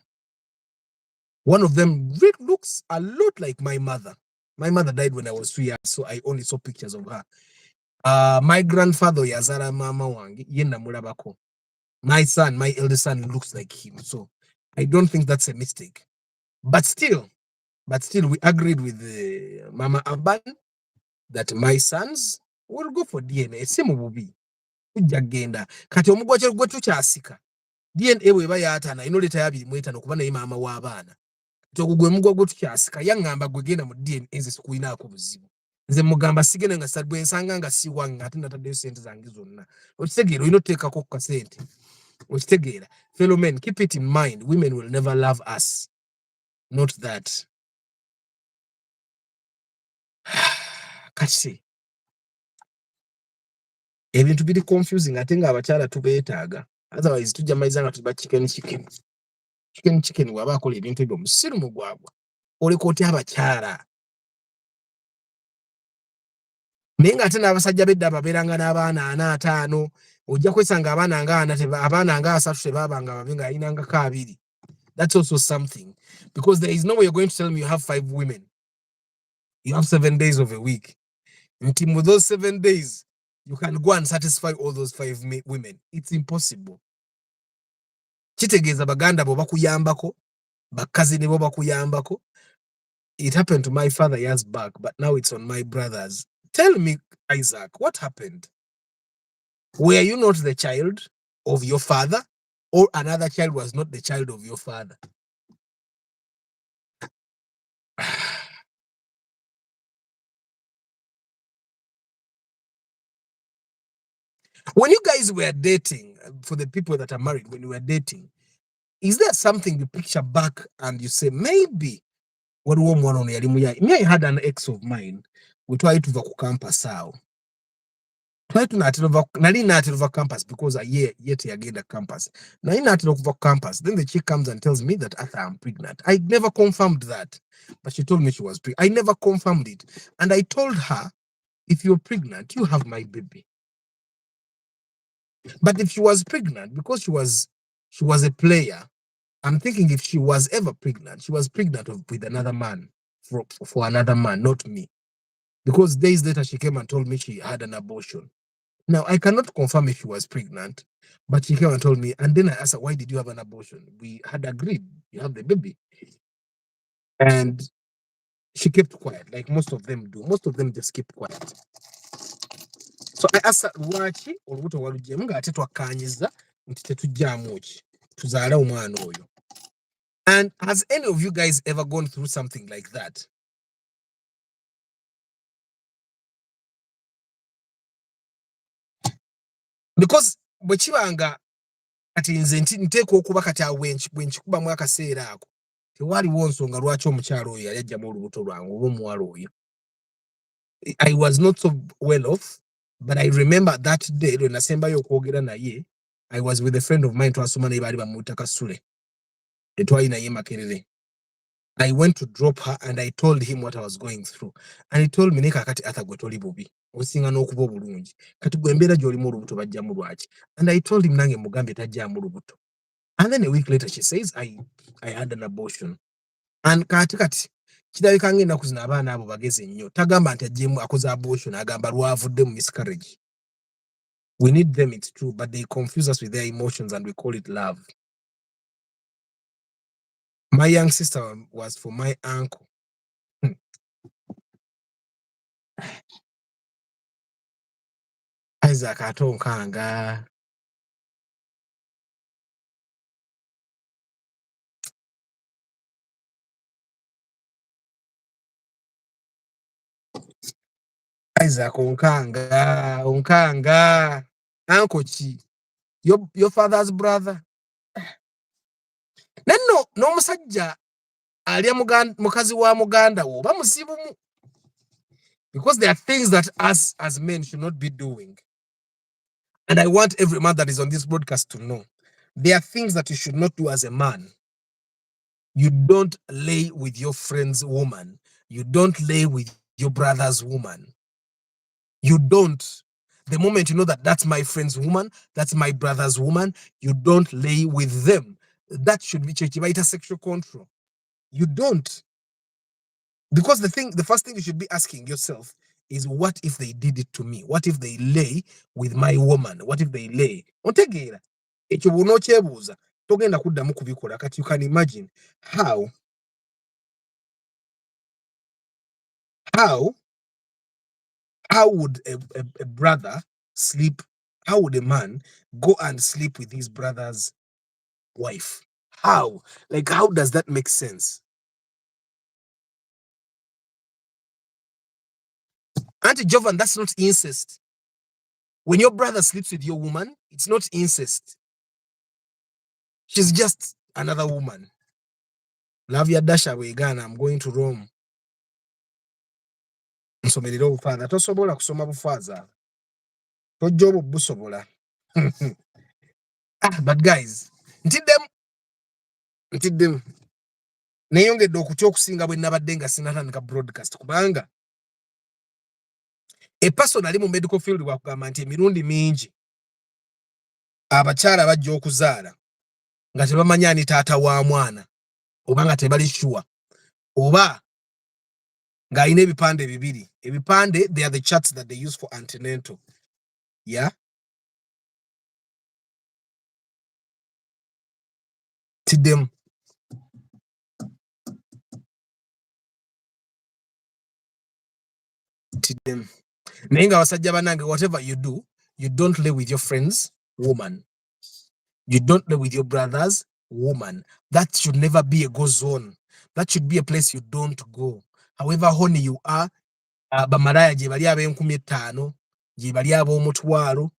One of them looks a lot like my mother. My mother died when I was 2 years, so I only saw pictures of her. My grandfather yazara mama wange yenda mulabako. My eldest son looks like him. So I don't think that's a mistake. But still we agreed with Mama Aban that my sons will go for DNA. Simu bubi. Ujagenda. Kati omugwache gwe tukyasika. DNA bweba yatana ino leta yabiri mwetano kuba naye mama w'abaana. Togwe mugwa gutukyasika yaŋŋamba gwe genda mu DNA nze sikuinaako buzibu. Nze mugamba sigenda nga bwe nsanga nga si wange ate nataddeyo sente zange zonna. Okitegeera olina oteekako ku kasente. Okitegeera. Fellow men, keep it in mind, women will never love us. Not that. Kati ebintu biri confusing ate ng'abakyala tubeetaaga. Otherwise tujja maiza nga tuba chicken waba akola ebintu ebyo musiru mugwagwa. Oleka otya abakyala. Naye ng'ate n'abasajja b'edda babeeranga n'abaana 4 5, ojja kwesanga abaana nga 3 tebaabanga babi ng'ayinangako 2. That's also something. Because there is no way you're going to tell me you have 5 women. You have 7 days of a week. Until with those 7 days, you can go and satisfy all those 5 women. It's impossible. Kitegeeza baganda bo bakuyambako, bakazi ne bo bakuyambako. It happened to my father years back, but now it's on my brothers. Tell me, Isaac, what happened? Were you not the child of your father, or another child was not the child of your father? When you guys were dating, for the people that are married, when you were dating, is there something you picture back and you say, maybe, what woman on me, I had an ex of mine, we tried to go campus out. Try to not over campus because I yet again the campus. Now in not over campus, then the chick comes and tells me that Arthur, I'm pregnant. I never confirmed that, but she told me she was pregnant. I never confirmed it, and I told her, if you're pregnant, you have my baby. But if she was pregnant, because she was a player, I'm thinking if she was ever pregnant, she was pregnant with another man for another man, not me. Because days later she came and told me she had an abortion. Now, I cannot confirm if she was pregnant, but she came and told me, and then I asked her, why did you have an abortion? We had agreed, you have the baby. And she kept quiet, like most of them do. Most of them just keep quiet. So I asked her, Wachi, or what are you doing? I said, and has any of you guys ever gone through something like that? Because bwekibanga kati nze nteeka okuba kati bwenkikubamu akaseera ako tewaliwo nsonga lwaki omukyalo oyo yali ajjamu olubuto lwange oba omuwala oyo. I was not so well off, but I remember that day lwe nasembayo okwogera naye, I was with a friend of mine, twasoma naye baali bamuyita Kasule, tetwali naye Makerere. I went to drop her and I told him what I was going through. And he told me, Nika kati Arthur gwe toli bubi. Osinga n'okuba obulungi. Kati gwe embeera gy'olimu olubuto bajjamu lwaki? And I told him nange mugambe tajjamu lubuto. And then a week later she says, I had an abortion. And kati kirabika ng'ennaku zino abaana abo bagezi nnyo. Tagamba nti ajjemu akoze abortion, agamba lwavudde mu miscarriage. We need them, it's true, but they confuse us with their emotions and we call it love. My young sister was for my uncle. Isaac atonkanga. Isaac onkanga. Uncle Chi. Your father's brother. Nenno n'omusajja alya mukazi wa muganda wo bamusibumu. Because there are things that us as men should not be doing. And I want every man that is on this broadcast to know. There are things that you should not do as a man. You don't lay with your friend's woman. You don't lay with your brother's woman. You don't. The moment you know that that's my friend's woman, that's my brother's woman, you don't lay with them. That should be sexual control. You don't. Because the first thing you should be asking yourself is, what if they did it to me? What if they lay with my woman? What if they lay? Otegeera. Ekyo bw'onokyebuuza togenda kuddamu kubikola. Kati you can imagine how would a brother sleep? How would a man go and sleep with his brother's wife? How? Like, how does that make sense? Auntie Jovan, that's not incest. When your brother sleeps with your woman, it's not incest. She's just another woman. Love your dasha Uganda. I'm going to Rome. Nsomerera obufaza. Tosobola kusoma bufaza. Tojobo busobola. But guys, ntidem. Neyongedde okutya okusinga bwe nabadde nga sinatandika broadcast kubanga person ali mu medical field wakugamba nti emirundi mingi abakyala bajja okuzaala nga tebamanyi ani taata wa mwana oba nga tebali sure oba ng'alina ebipande bibiri. Ebipande, they are the charts that they use for antenatal. Yeah? Tidem. Nenga wasajja banange, whatever you do, you don't live with your friends, woman. You don't live with your brothers, woman. That should never be a go zone. That should be a place you don't go. However horny you are, bamaraya gye bali ab'enkumi 5, gye bali ab'omutwalo,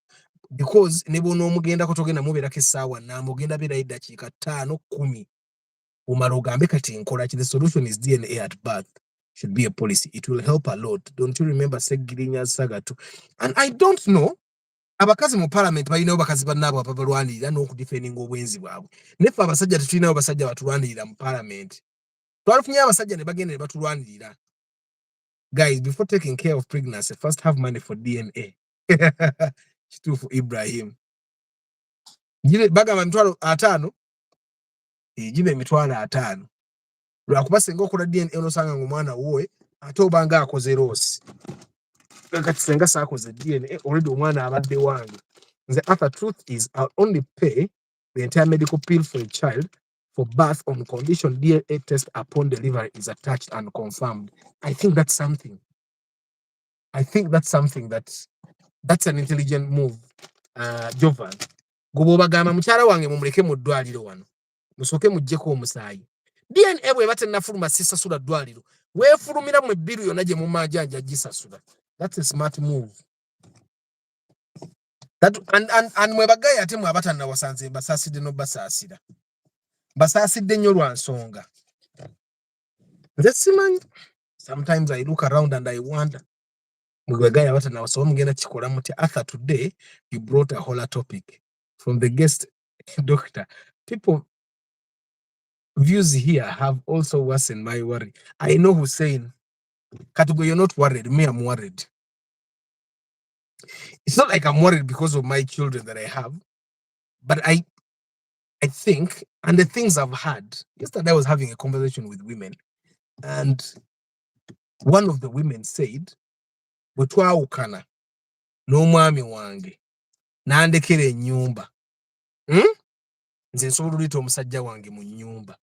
because ne bw'ono omugenda ko togenda mubeerako essaawa nnamba ogenda beerayo eddakiika 5-10 omala ogambe kati nkola ki. The solution is DNA at birth. Should be a policy. It will help a lot. Don't you remember Segirinya Sagatu? And I don't know. Abakazi mu parliament balina bakazi bannaabo ababalwanirira n'okudifendinga obwenzi bwabwe. Neffe abasajja tetulinawo basajja batulwanirira mu parliament. Twalufunye abasajja ne bagenda ne batulwanirira. Guys, before taking care of pregnancy, first have money for DNA. Kituufu Ibrahim. Bagamba $5,000. Gibe $5,000. Lwakuba senga okola DNA onosanga ng'omwana wowe ate obanga akoze roosi. Kati senga saakoze DNA already omwana abadde wange. The other truth is I'll only pay the entire medical bill for a child for birth on condition DNA test upon delivery is attached and confirmed. I think that's something. That's an intelligent move. Jovan. Gobo bagamba mukyala wange mumuleke mu ddwaliro wano. Musooke muggyeko omusaayi. DNA bwe batannafuluma sisasula ddwaliro. Weefulumira mu ebbiru yonna gye mumajanja gisasula. That's a smart move. And mwe bagayi ate mwe abatannawasanze mbasaasidde n'obbasaasira. Mbasaasidde nnyo lwa nsonga. Nze simanyi. Sometimes I look around and I wonder. Mwe bagayi abatannawasanze mugenda kikola mutya. Arthur, today you brought a whole topic from the guest doctor. People views here have also worsened my worry. I know Hussein. Katugo, you're not worried. Me, I'm worried. It's not like I'm worried because of my children that I have, but I think, and the things I've had. Yesterday I was having a conversation with women, and one of the women said, "Bwetwawukana n'omwami wange nandekera ennyumba. Nze nsobola oluyita omusajja wange mu nnyumba."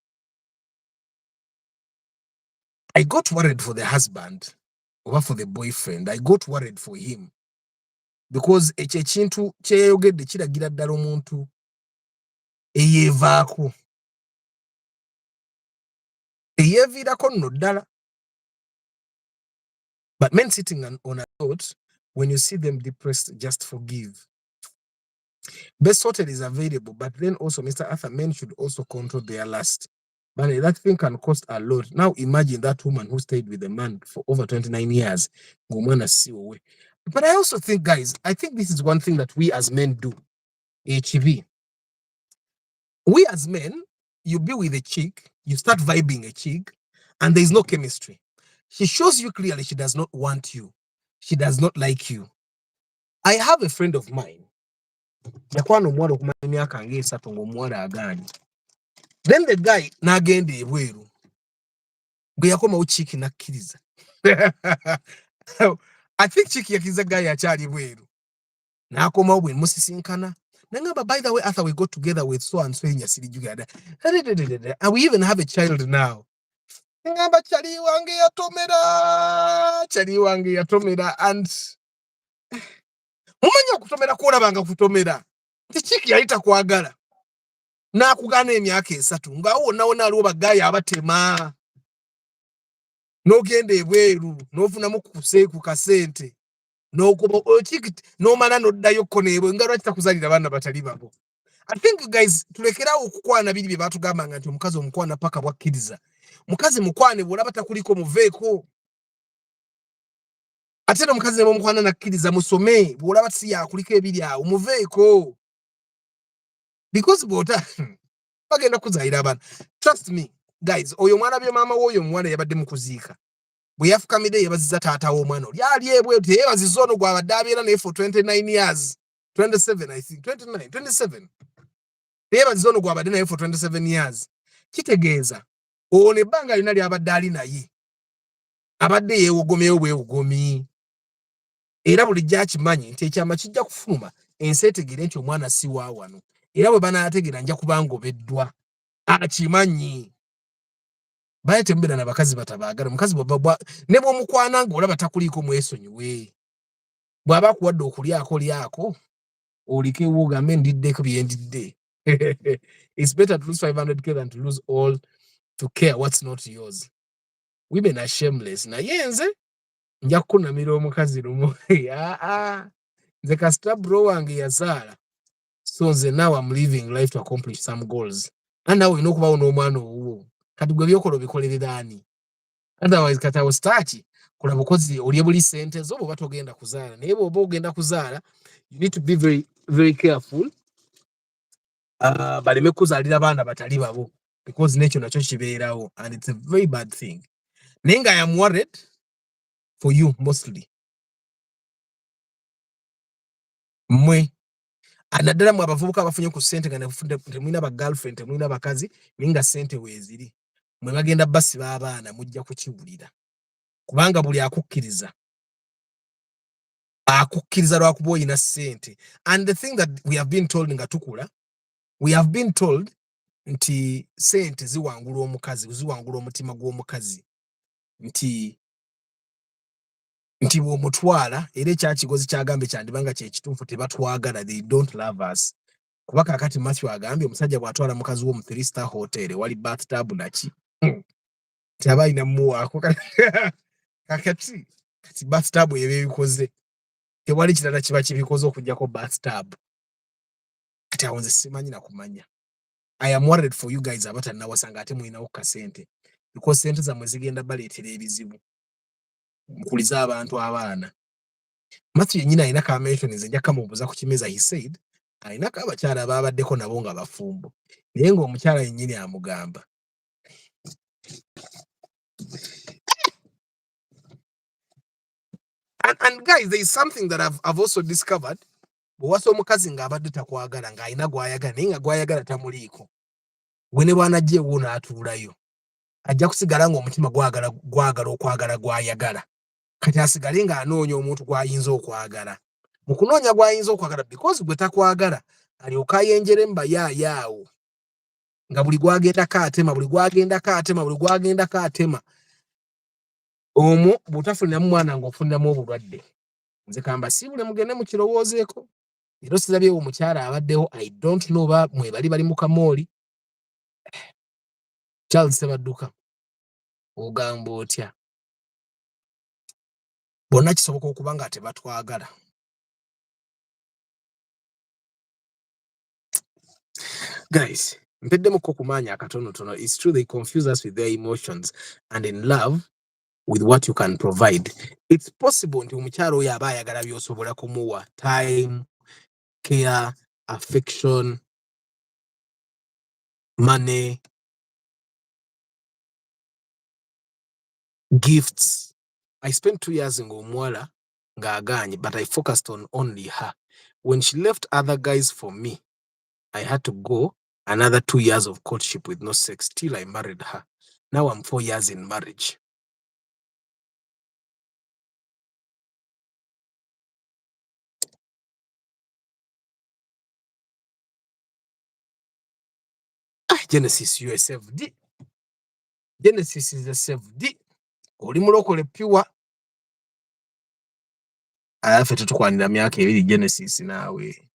I got worried for the husband or for the boyfriend. I got worried for him because ekyo ekintu kyeyogedde kiragira ddala omuntu eyeevaako, eyeeviirako nno ddala. But men sitting on a thought, when you see them depressed, just forgive. Best hotel is available, but then also, Mr. Arthur, men should also control their lust. But that thing can cost a lot. Now imagine that woman who stayed with a man for over 29 years. But I also think, guys, I think this is one thing that we as men do. HV. We as men, you be with a chick, you start vibing a chick, and there's no chemistry. She shows you clearly she does not want you. She does not like you. I have a friend of mine. Then the guy nagende ebweru. Gwe yakoma uchiki nakkiriza. I think chiki yakiza guy akyali ebweru. Nakoma obwe musisinkana. Nangaba, by the way, after we got together with so and so in Yasiri Uganda. And we even have a child now. Nangaba chali wange yatomera and mumanya okutomera kuola banga kutomera. Chiki yayita kwagala. Nakugana emyaka 3 nga wonna aliwo bagaya abatema n'ogenda ebweru n'ofunamu ku kasente n'okuba okikiti n'omala n'oddayo kkoneebwe nga lwaki takuzalira baana batali babo. I think guys tulekerawo okukwana biri bye batugambanga nti omukazi omukwana paka bwakkiriza. Mukazi mukwane bw'olaba takuliko muveeko. Ate n'omukazi ne bw'omukwana nakkiriza musome bw'olaba si yakuliko ebiri awo muveeko. Because bw'ota bagenda kuzaalira abaana. Trust me guys, oyo mwana bye maama w'oyo omwana yabadde mu kuziika. Bwe yafukamidde yeebazizza taata w'omwana oli ali ebwetu yeebazizza ono gw'abadde abeera naye for 29 years 27 I think 29 27 yeebazizza ono gw'abadde naye for 27 years. Kitegeeza ono ebbanga lina ly'abadde ali naye abadde yeewogomyewo bwewogomi era bulijjo akimanyi nti ekyama kijja kufuluma ensi etegere nti omwana si wa wano era bwe banaategeera nja kuba ngobeddwa akimanyi. Baye tembeera n'abakazi batabaagala omukazi ne bw'omukwana ng'olaba takuliiko mwesonyiwe bw'aba akuwadde okulyako olikewo ogambe ndiddeko bye ndidde. It's better to lose 500k than to lose all to care what's not yours. Women are shameless. Naye nze nja kukunamira omukazi lumu. Nze kasita bro wange yazaala. So nze now I'm living life to accomplish some goals. And now olina okubawo n'omwana owuwo. Kati gwe byokola obikolerera ani? Otherwise kati awo staki kola bukozi olye buli sente zo bw'oba togenda kuzaala. Naye bw'oba ogenda kuzaala you need to be very very careful. Baleme kuzaalira baana batali babo because n'ekyo nakyo kibeerawo and it's a very bad thing. Naye nga I am worried for you mostly. Mmwe naddala mwe abavubuka abafunye ku ssente nga temulina ba girlfriend temulina bakazi naye nga ssente weeziri mwe bagenda basi b'abaana mujja kukiwulira kubanga buli akukkiriza lwakuba oyina ssente. And the thing that we have been told nga tukula, we have been told nti ssente ziwangula omukazi ziwangula omutima gw'omukazi nti bw'omutwala era ekyakigozi kyagambe kyandibanga kyekituufu tebatwagala, they don't love us. Kuba kakati Mathew agambye omusajja bw'atwala mukazi wo mu 3-star hotel wali bathtub naki taba ayina mmuwaako kakati kati bathtub eba ebikoze tewali kirala kiba kibikoze okugyako bathtub. Kati awo nze simanyi na kumanya. I am worried for you guys abatannawasanga ate mulinawo kasente because sente zammwe zigenda baleetera ebizibu. Mukuliza abantu abaana. Mathew yennyini alina kamation nze nja kamubuuza ku kimeza. He said alinako abakyala abaabaddeko nabo nga bafumbo naye ng'omukyala yennyini amugamba. And guys, there is something that I've also discovered. Bw'owasa omukazi ng'abadde takwagala ng'alina gw'ayagala naye nga gw'ayagala tamuliiko, gwe ne bw'anajja ewo n'atuulayo ajja kusigala ng'omutima gwagala okwagala gw'ayagala. Kati asigale ng'anoonya omuntu gw'ayinza okwagala. Mu kunoonya gw'ayinza okwagala because gwe takwagala alyoka ayenjere mbayaayawo nga buli gwagendako atema omwo bw'otafuniramu mwana ng'ofuniramu obulwadde. Nze kamba siibule mugende mukirowoozeeko. Era sirabyewo omukyala abaddewo I don't know oba mwe bali mu kamooli. Charles Sebadduka ogamba otya? Bonna kisoboka okuba nga tebatwagala. Guys, mpeddemukko kumaanya akatonotono. It's true they confuse us with their emotions and in love with what you can provide. It's possible nti omukyala oyo aba ayagala by'osobola kumuwa time, care, affection, money, gifts. I spent 2 years ng'omuwala ng'agaanye but I focused on only her. When she left other guys for me, I had to go another 2 years of courtship with no sex till I married her. Now I'm 4 years in marriage. Genesis USFD. Genesis is a SFD. Oli mulokole pure. Ffe tetukwanira myaka 2 Genesis naawe.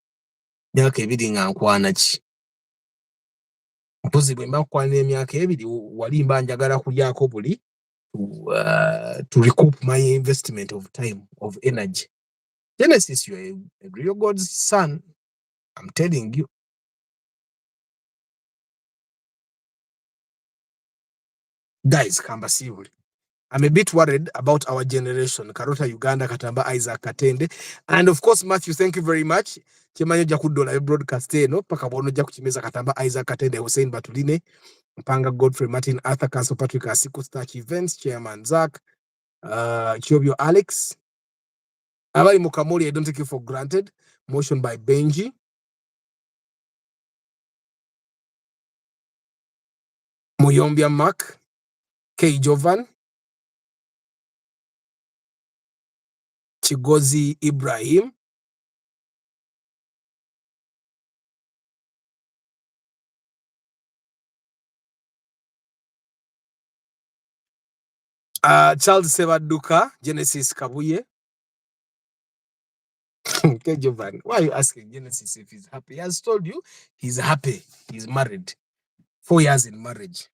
Myaka 2 nga nkwana ki? Mpozi bwe mba kwanira emyaka 2 wali mba njagala kulyako buli to recoup my investment of time, of energy. Genesis, you're a real God's son. I'm telling you. Guys, Kambasibuli. I'm a bit worried about our generation. Karota Uganda, Katamba, Isaac Katende. And of course, Mathew, thank you very much. Chimanyo Jakudola broadcast no pakabono Jakuchimeza Katamba, Isaac Katende, Hussein Batuline, Mpanga Godfrey Martin, Arthur Council Patrick Asiko Starch Events, Chairman Zach, Chobio Alex. Abari Mukamori, I don't take you for granted. Motion by Benji. Muyombia Mark, K. Jovan, Chigozi Ibrahim, Charles Sevaduka, Genesis Kabuye. K. Jovan, why are you asking Genesis if he's happy? He has told you he's happy. He's married. 4 years in marriage.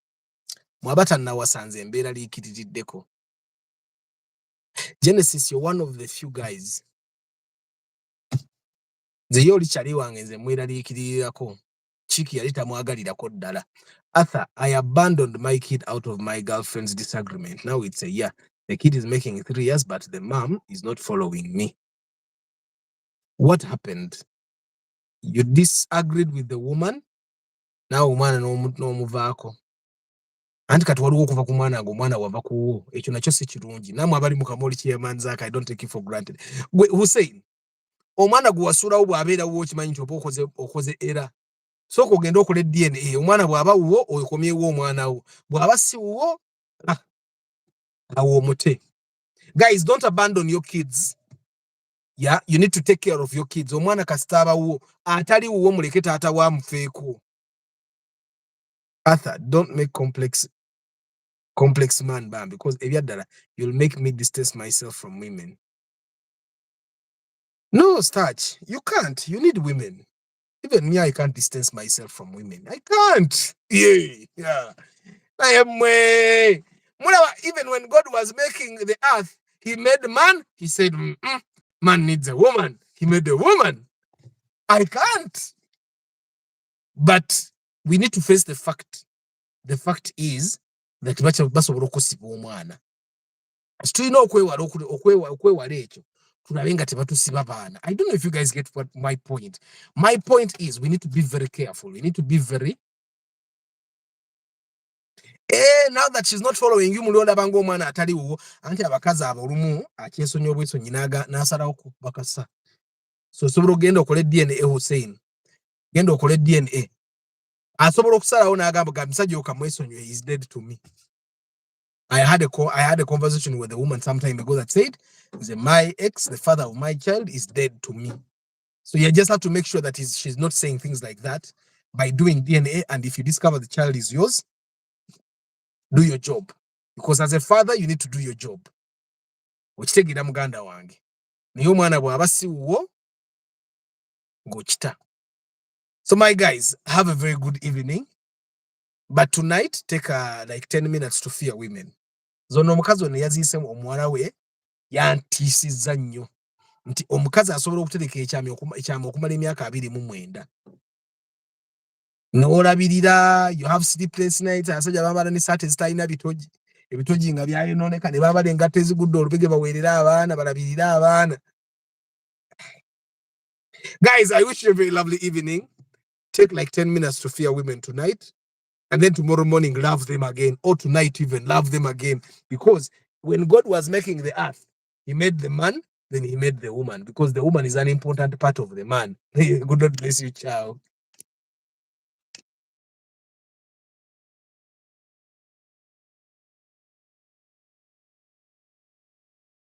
Mwabata na wasanze mbera likitideko. Genesis, you're one of the few guys. Ze yoli chali wange nze mwera likidirako. Chiki yalita mwagalirako ddala. Arthur, I abandoned my kid out of my girlfriend's disagreement. Now it's a year. The kid is making 3 years, but the mom is not following me. What happened? You disagreed with the woman? Now umwana no muvako. Anti kati waliwo okuva ku mwana ngo mwana wava kuwo. Ekyo nakyo si kirungi. Namwe abali mu Kamoli Chairman Zach, I don't take it for granted. Hussein, omwana gwe wasulawo bw'abeera wo kimanyi nti oba okoze era. So kugenda okole DNA, omwana bw'aba wuwo okomyewo omwana wo. Bw'aba si wuwo, awo omute. Guys, don't abandon your kids. Yeah, you need to take care of your kids. Omwana kasitaba wuwo, atali wuwo muleke taata wa mufeeko. Arthur, don't make complex man bam, because ebyadala you'll make me distance myself from women. No, Starch, you can't. You need women. Even me, I can't distance myself from women. I can't. Yeah. I am way. Even when God was making the earth, he made man. He said, man needs a woman. He made a woman. I can't. But we need to face the fact. The fact is that much of baso borokusiba omwana. Tulina okwewala ekyo. Tulabenga tebatusiba baana. I don't know if you guys get what my point. My point is we need to be very careful. We need to be very. Now that she's not following you, mulonda bango omwana atali wo, anti abakazi abolumu akyesonyo obwesonyi n'asalawo bakasa. So sobola ogenda okole DNA Hussein. Genda okole DNA. Asobola okusalawo n'agamba ga musajja okamwesonyiwe, is dead to me. I had a conversation with a woman some time ago that said, my ex, the father of my child, is dead to me. So you just have to make sure that she's not saying things like that by doing DNA. And if you discover the child is yours, do your job. Because as a father, you need to do your job. Which take it muganda wange. Niyo mwana bw'aba si wuwo ng'okita. So my guys, have a very good evening. But tonight, take like 10 minutes to fear women. Zono omukazi ono yaziyise omuwala we yantiisizza nnyo nti omukazi asobola okutereka ekyama okumala emyaka 29. N'olabirira, you have sleepless nights, abasajja bambala n'essaati ezitalina bitogi, ebitogi nga byayonooneka, ne bambala engatto ezigudde olubege baweerera abaana, balabirira abaana. Guys, I wish you a very lovely evening. Take like 10 minutes to fear women tonight. And then tomorrow morning, love them again. Or tonight even, love them again. Because when God was making the earth, he made the man, then he made the woman. Because the woman is an important part of the man. God bless you, ciao.